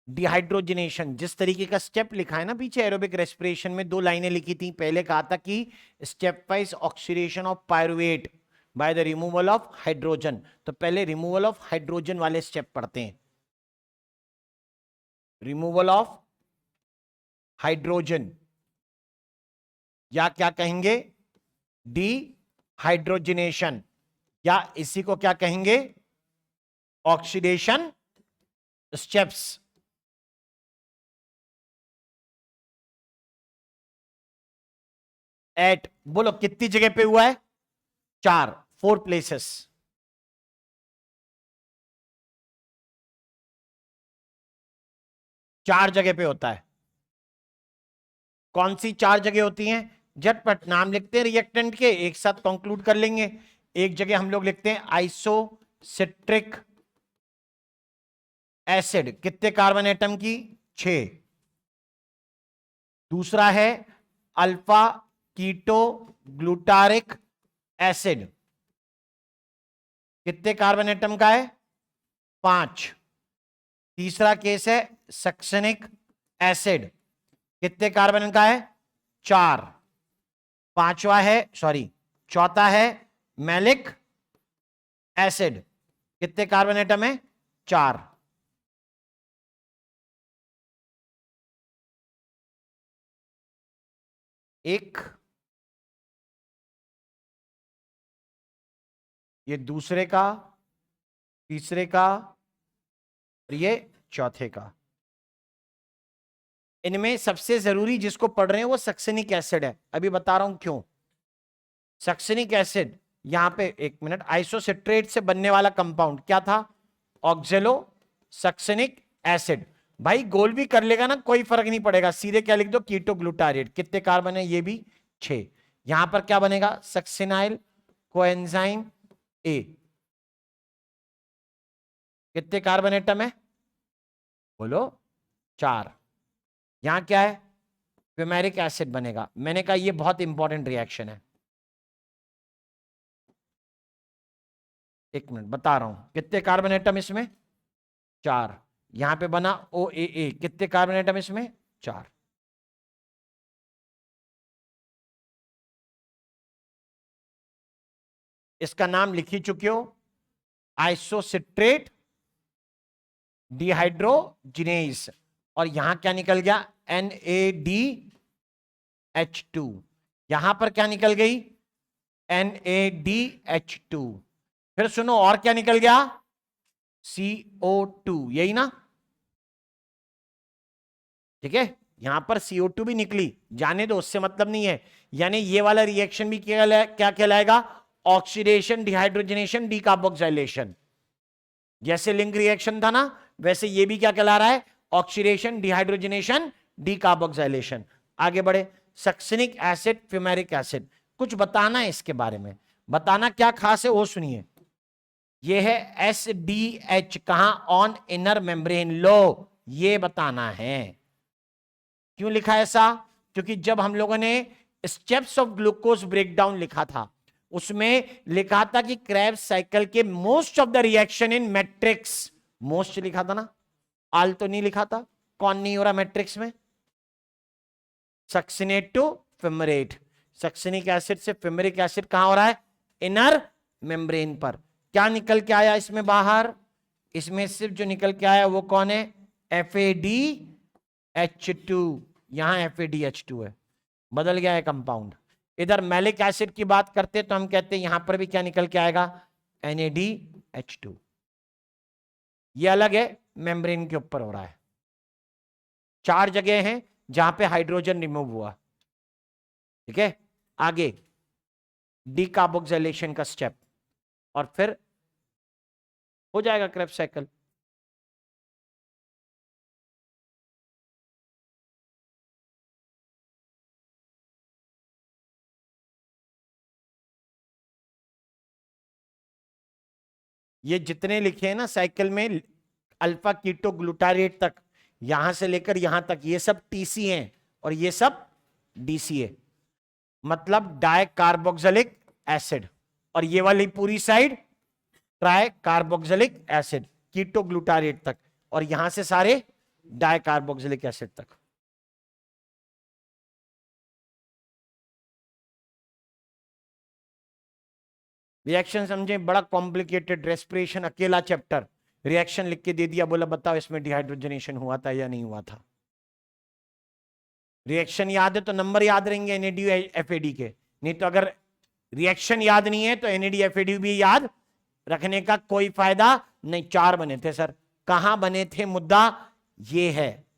डिहाइड्रोजनेशन। जिस तरीके का स्टेप लिखा है ना पीछे एरोबिक रेस्पिरेशन में, दो लाइनें लिखी थी। पहले कहा था कि step wise oxidation of pyruvate by the removal of hydrogen. तो पहले रिमूवल ऑफ हाइड्रोजन वाले स्टेप पढ़ते हैं। रिमूवल ऑफ हाइड्रोजन, या क्या कहेंगे, डी हाइड्रोजनेशन, या इसी को क्या कहेंगे, ऑक्सीडेशन स्टेप्स। एट, बोलो कितनी जगह पे हुआ है? चार, 4 प्लेसेस। चार जगह पे होता है। कौन सी चार जगह होती हैं? झटपट नाम लिखते हैं रिएक्टेंट के, एक साथ कंक्लूड कर लेंगे। एक जगह हम लोग लिखते हैं आइसोसिट्रिक एसिड, कितने कार्बन एटम की? 6। दूसरा है अल्फा कीटो ग्लूटारिक एसिड, कितने कार्बन एटम का है? 5। तीसरा केस है सक्सेनिक एसिड, कितने कार्बन का है? 4। पांचवा है, सॉरी, चौथा है मैलिक एसिड, कितने कार्बन एटम है? 4। एक, ये दूसरे का, तीसरे का, और ये चौथे का। इनमें सबसे जरूरी जिसको पढ़ रहे हैं वो सक्सेनिक एसिड है। अभी बता रहा हूं क्यों। सक्सेनिक एसिड, यहां पे एक मिनट, आइसोसिट्रेट से बनने वाला कंपाउंड क्या था? ऑक्जेलो सक्सेनिक एसिड। भाई गोल भी कर लेगा ना, कोई फर्क नहीं पड़ेगा, सीधे क्या लिख दो, कीटो ग्लूटारेट। कितने कार्बन है? ये भी 6। यहां पर क्या बनेगा? सक्सेनाइल कोएंजाइम ए। कितने कार्बन एटम है? बोलो। 4। यहां क्या है? फ्यूमेरिक एसिड बनेगा। मैंने कहा ये बहुत इंपॉर्टेंट रिएक्शन है। एक मिनट बता रहा हूं। कितने कार्बन एटम इसमें? 4। यहां पे बना ओ ए। कितने कार्बन एटम इसमें? 4। इसका नाम लिख ही चुके हो, आइसोसिट्रेट डिहाइड्रोजिनेज। और यहां क्या निकल गया? NADH2। यहां पर क्या निकल गई? NADH2। फिर सुनो और क्या निकल गया? CO2। यही ना? ठीक है, यहां पर CO2 भी निकली, जाने दो, उससे मतलब नहीं है। यानी ये वाला रिएक्शन भी क्या कहलाएगा? Oxidation dehydrogenation decarboxylation. जैसे लिंक रिएक्शन था ना, वैसे ये भी क्या कहला रहा है? Oxidation dehydrogenation decarboxylation. आगे बढ़े। सक्सिनिक एसिड, फ्यूमेरिक एसिड, कुछ बताना है इसके बारे में। बताना क्या खास है वो सुनिए। ये है SDH, कहां? On inner membrane. लो, ये बताना है। क्यों लिखा ऐसा? क्योंकि जब हम लोगों ने स्टेप्स ऑफ ग्लूकोज ब्रेकडाउन लिखा था, उसमें लिखा था कि क्रेब्स साइकिल के most of the reaction in matrix, most लिखा था ना, आल तो नहीं लिखा था। कौन नहीं हो रहा मैट्रिक्स में? Succinate to fumarate. Succinic acid से फिमरिक एसिड कहां हो रहा है? इनर मेम्ब्रेन पर। क्या निकल के आया इसमें बाहर? इसमें सिर्फ जो निकल के आया वो कौन है? FADH2। यहां FADH2 है, बदल गया है कंपाउंड। इधर मैलिक एसिड की बात करते तो हम कहते हैं यहां पर भी क्या निकल के आएगा? NADH2। ये अलग है, मेम्ब्रेन के ऊपर हो रहा है। 4 जगह हैं जहां पे हाइड्रोजन रिमूव हुआ। ठीक है, आगे डीकार्बोक्सिलेशन का स्टेप, और फिर हो जाएगा क्रेब्स साइकिल। ये जितने लिखे हैं ना साइकिल में, अल्फा कीटो ग्लूटारेट तक, यहां से लेकर यहां तक, ये सब TC हैं और ये सब DC है। मतलब डाई कार्बोक्सिलिक एसिड। और ये वाली पूरी साइड ट्राई कार्बोक्सिलिक एसिड, कीटो ग्लूटारेट तक, और यहां से सारे डाई कार्बोक्सिलिक एसिड तक। रिएक्शन समझे? बड़ा कॉम्प्लिकेटेड, रेस्पिरेशन अकेला चैप्टर, रिएक्शन लिख के दे दिया, बोला बताओ इसमें डिहाइड्रोजनेशन हुआ था या नहीं हुआ था। रिएक्शन याद है तो नंबर याद रहेंगे NAD FAD के, नहीं तो अगर रिएक्शन याद नहीं है तो NAD FAD भी याद रखने का कोई फायदा नहीं। 4 बने थे सर, कहां बने थे, मुद्दा ये है।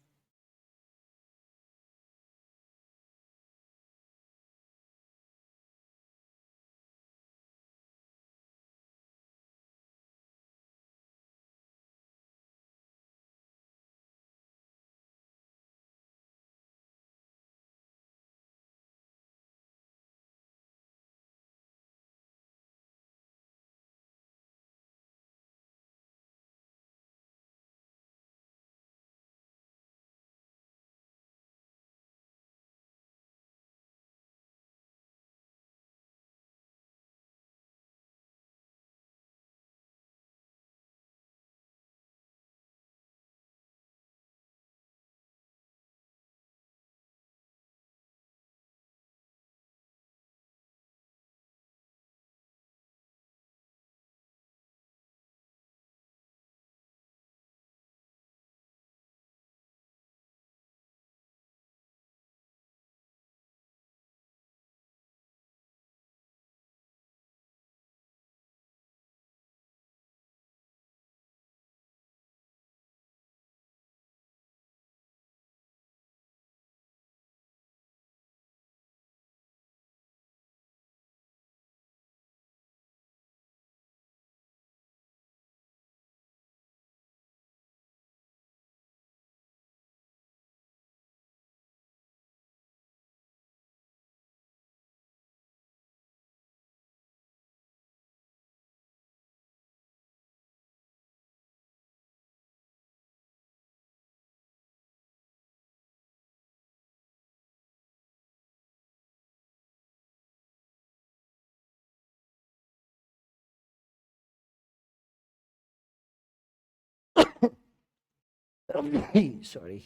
सॉरी।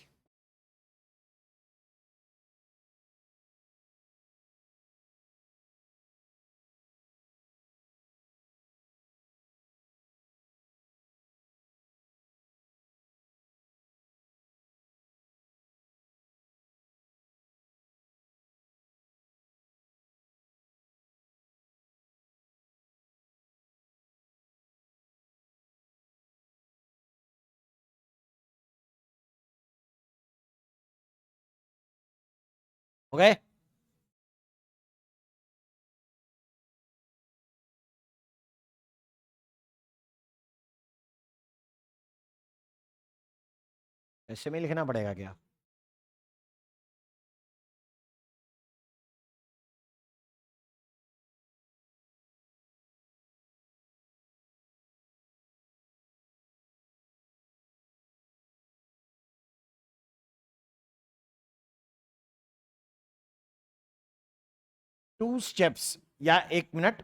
हो गए? ऐसे में लिखना पड़ेगा क्या? टू स्टेप्स या 1 minute,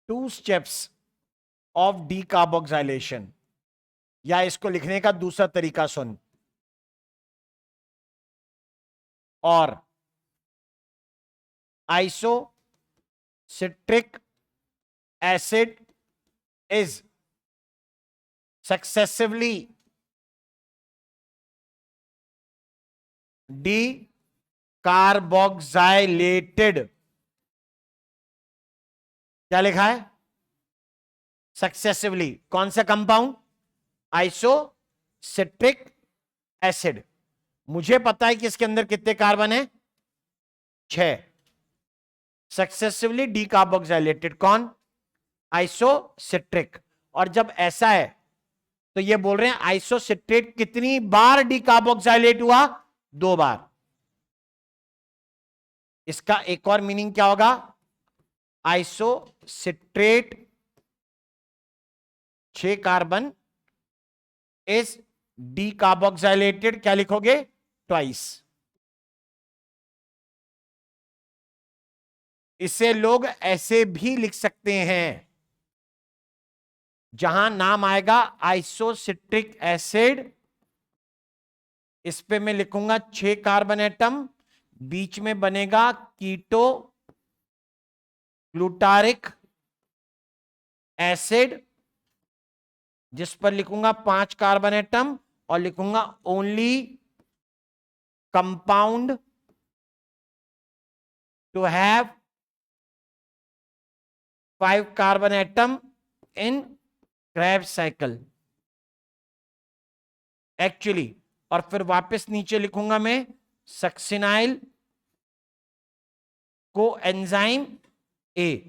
two steps of decarboxylation, या इसको लिखने का दूसरा तरीका सुन, और isocitric acid is successively decarboxylated. क्या लिखा है? सक्सेसिवली। कौन सा कंपाउंड? Isocitric acid. मुझे पता है कि इसके अंदर कितने कार्बन है? 6। सक्सेसिवली डीकार्बोक्सिलेटेड कौन? आइसोसिट्रिक। और जब ऐसा है तो ये बोल रहे हैं आइसोसिट्रेट कितनी बार डीकार्बोक्सिलेट हुआ? 2 बार। इसका एक और मीनिंग क्या होगा? आइसोसिट्रेट 6 कार्बन इज डीकार्बोक्सिलेटेड, क्या लिखोगे? ट्वाइस। इसे लोग ऐसे भी लिख सकते हैं, जहां नाम आएगा आइसोसिट्रिक एसिड, इस पे मैं लिखूंगा 6 कार्बन एटम, बीच में बनेगा कीटो ग्लूटारिक एसिड, जिस पर लिखूंगा 5 कार्बन एटम, और लिखूंगा only compound to have 5 carbon atom in Krebs cycle actually. और फिर वापस नीचे लिखूंगा मैं सक्सिनाइल को एंजाइम ए।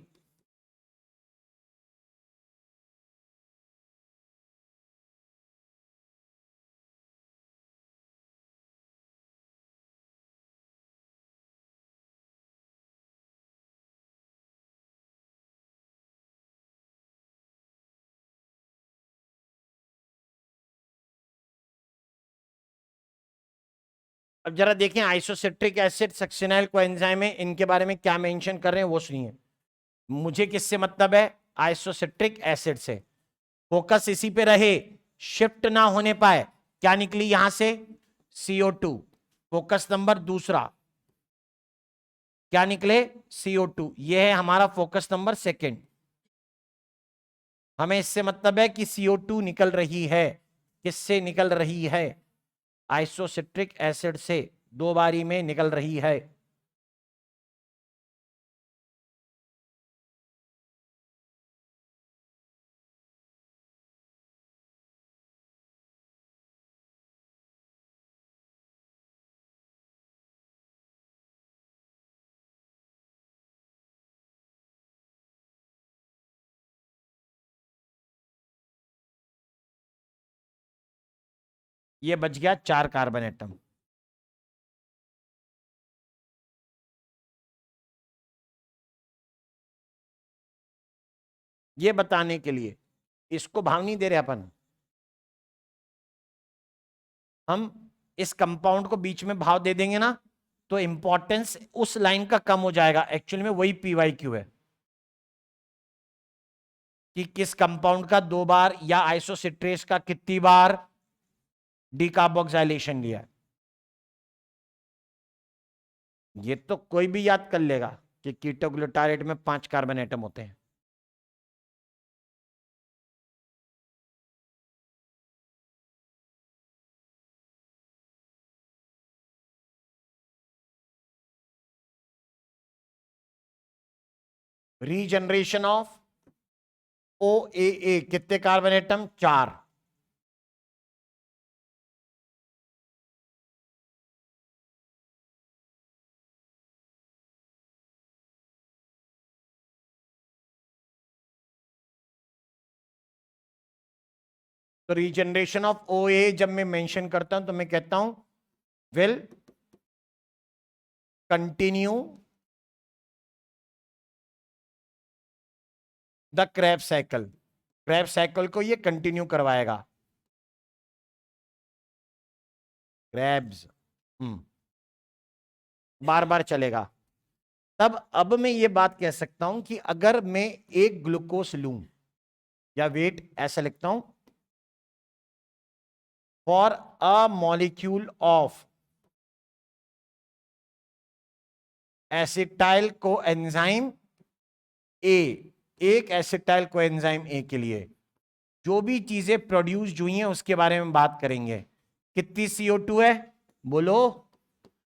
अब जरा देखें आइसोसिट्रिक एसिड सक्सिनाइल कोएंजाइम है, इनके बारे में क्या मेंशन कर रहे हैं वो सुनिए। मुझे किससे मतलब है? आइसोसिट्रिक एसिड से। फोकस इसी पे रहे, शिफ्ट ना होने पाए। क्या निकली यहां से? CO2। फोकस नंबर दूसरा क्या निकले? CO2। यह है हमारा फोकस नंबर सेकंड। हमें इससे मतलब है कि CO2 निकल रही है। किससे निकल रही है? आइसोसिट्रिक एसिड से 2 बारी में निकल रही है। ये बच गया 4 कार्बन एटम। ये बताने के लिए इसको भाव नहीं दे रहे अपन, हम इस कंपाउंड को बीच में भाव दे देंगे ना, तो इंपॉर्टेंस उस लाइन का कम हो जाएगा। एक्चुअली में वही PYQ है। कि किस कंपाउंड का 2 बार या आइसोसिट्रेस का कितनी बार डीकार्बोक्सिलेशन लिया है। ये तो कोई भी याद कर लेगा कि कीटोग्लूटारेट में 5 कार्बन एटम होते हैं। रीजनरेशन ऑफ ओ ए कितने कार्बन एटम? 4। तो रीजनरेशन ऑफ ओ ए जब मैं मेंशन करता हूं तो मैं कहता हूं will continue the Krebs cycle. Krebs cycle को ये कंटिन्यू करवाएगा। क्रेब्स बार बार चलेगा। तब अब मैं ये बात कह सकता हूं कि अगर मैं एक ग्लूकोज लूं, या वेट ऐसा लिखता हूं, for a molecule of acetyl coenzyme ए, एक एसिटाइल कोएंजाइम ए के लिए जो भी चीजें प्रोड्यूस हुई हैं उसके बारे में बात करेंगे। कितनी CO2 है? बोलो।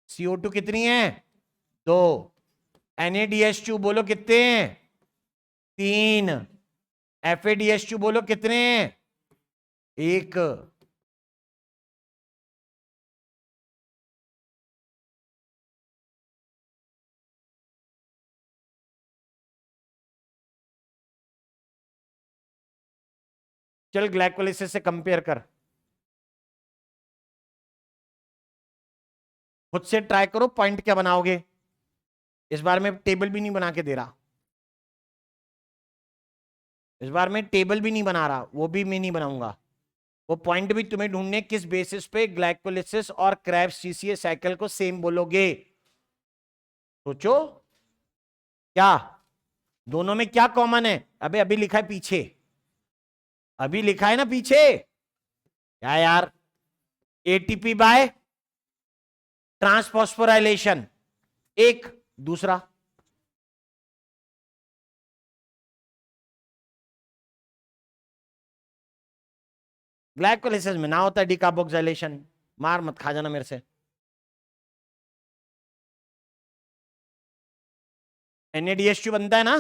CO2 कितनी है? 2। NaDH2 बोलो कितने हैं? 3। FADH2 बोलो कितने हैं? 1। चल ग्लाइकोलाइसिस से कंपेयर कर, खुद से ट्राई करो, पॉइंट क्या बनाओगे। इस बार मैं टेबल भी नहीं बना के दे रहा, इस बार मैं टेबल भी नहीं बना रहा, वो भी मैं नहीं बनाऊंगा। वो पॉइंट भी तुम्हें ढूंढने किस बेसिस पे ग्लाइकोलिसिस और क्रेब्स CCA साइकिल को सेम बोलोगे। सोचो क्या दोनों में क्या कॉमन है। अबे अभी लिखा है पीछे, अभी लिखा है ना पीछे, क्या यार? ATP बाय ट्रांसफॉस्फोराइलेशन एक, दूसरा ग्लाइकोलाइसिस में ना होता है डिकार्बोक्सिलेशन। मार मत खा जाना मेरे से। NaDH2 बनता है ना?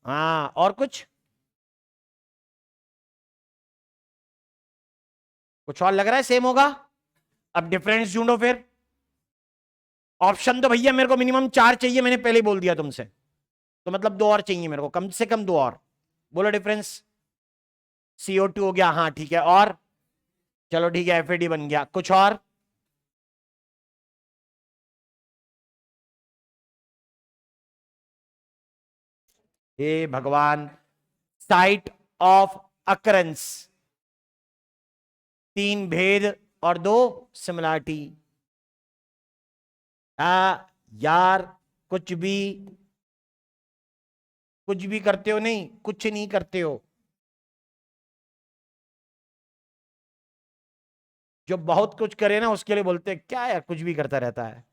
हाँ, और कुछ और लग रहा है सेम होगा? अब डिफरेंस ढूंढो फिर। ऑप्शन तो भैया मेरे को मिनिमम 4 चाहिए, मैंने पहले ही बोल दिया तुमसे, तो मतलब 2 और चाहिए मेरे को, कम से कम 2 और। बोलो डिफरेंस। CO2 हो गया, हाँ ठीक है, और चलो ठीक है, FAD बन गया, कुछ और? हे भगवान, साइट ऑफ अकरेंस, 3 भेद और 2 सिमिलरिटी। यार कुछ भी करते हो, नहीं कुछ नहीं करते हो। जो बहुत कुछ करे ना उसके लिए बोलते हैं क्या यार कुछ भी करता रहता है।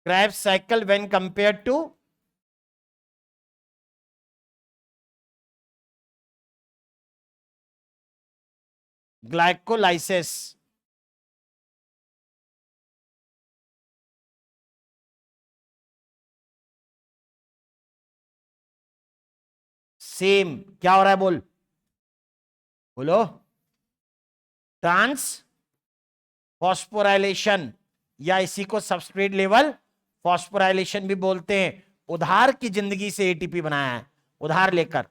Krebs cycle when compared to glycolysis। Same क्या हो रहा है बोल, बोलो। ट्रांस फॉस्फोराइलेशन, या इसी को सबस्ट्रेट लेवल फॉस्फोराइलेशन भी बोलते हैं। उधार की जिंदगी से ATP बनाया है, उधार लेकर।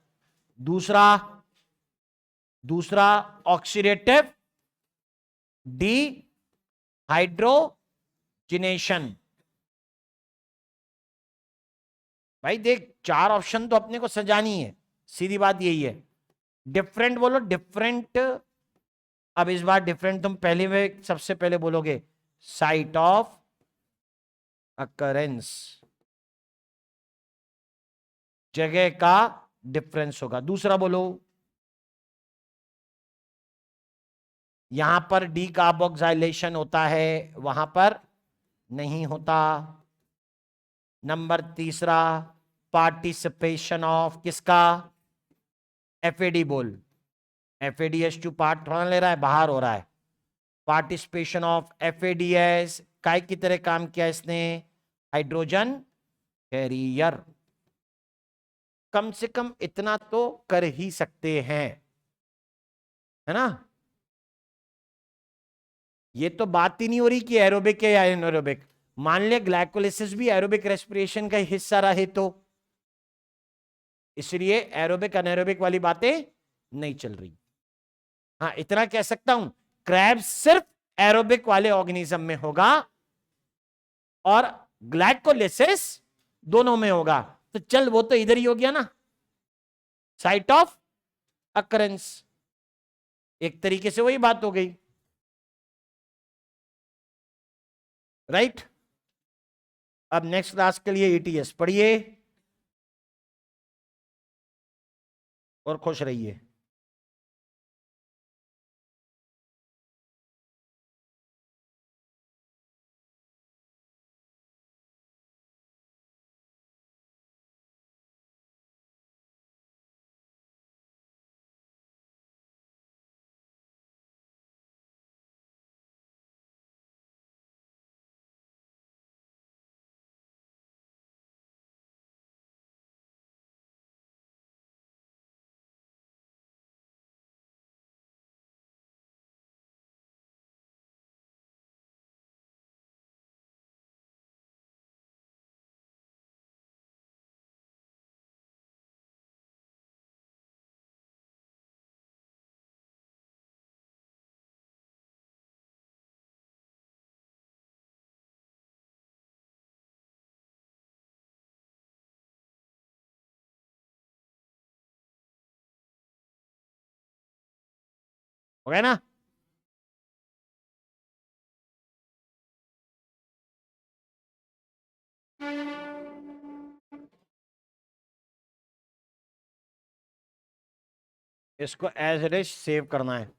दूसरा दूसरा ऑक्सीडेटिव डी हाइड्रोजिनेशन। भाई देख 4 ऑप्शन तो अपने को सजानी है, सीधी बात यही है। डिफरेंट बोलो, डिफरेंट। अब इस बार डिफरेंट तुम पहले में सबसे पहले बोलोगे साइट ऑफ अकरेंस, जगह का डिफरेंस होगा। दूसरा बोलो, यहां पर डी कार्बोक्सिलेशन होता है, वहां पर नहीं होता। नंबर तीसरा, पार्टिसिपेशन ऑफ किसका, एफएडी बोल, एफएडीएस टू पार्ट थोड़ा ले रहा है, बाहर हो रहा है। पार्टिसिपेशन ऑफ एफएडीएस, काय की तरह काम किया इसने, हाइड्रोजन कैरियर। कम से कम इतना तो कर ही सकते हैं, है ना। ये तो बात ही नहीं हो रही कि एरोबिक है या एनारोबिक। मान लिया ग्लाइकोलिसिस भी एरोबिक रेस्पिरेशन का हिस्सा रहे तो, इसलिए एरोबिक अनएरोबिक वाली बातें नहीं चल रही। हाँ इतना कह सकता हूं, क्रैब सिर्फ एरोबिक वाले ऑर्गेनिज्म में होगा और ग्लाइकोलिसिस दोनों में होगा। तो चल वो तो इधर ही हो गया ना, साइट ऑफ अकरेंस, एक तरीके से वही बात हो गई, राइट। अब नेक्स्ट क्लास के लिए ईटीएस पढ़िए और खुश रहिए। हो गया ना। इसको एज इट इज सेव करना है।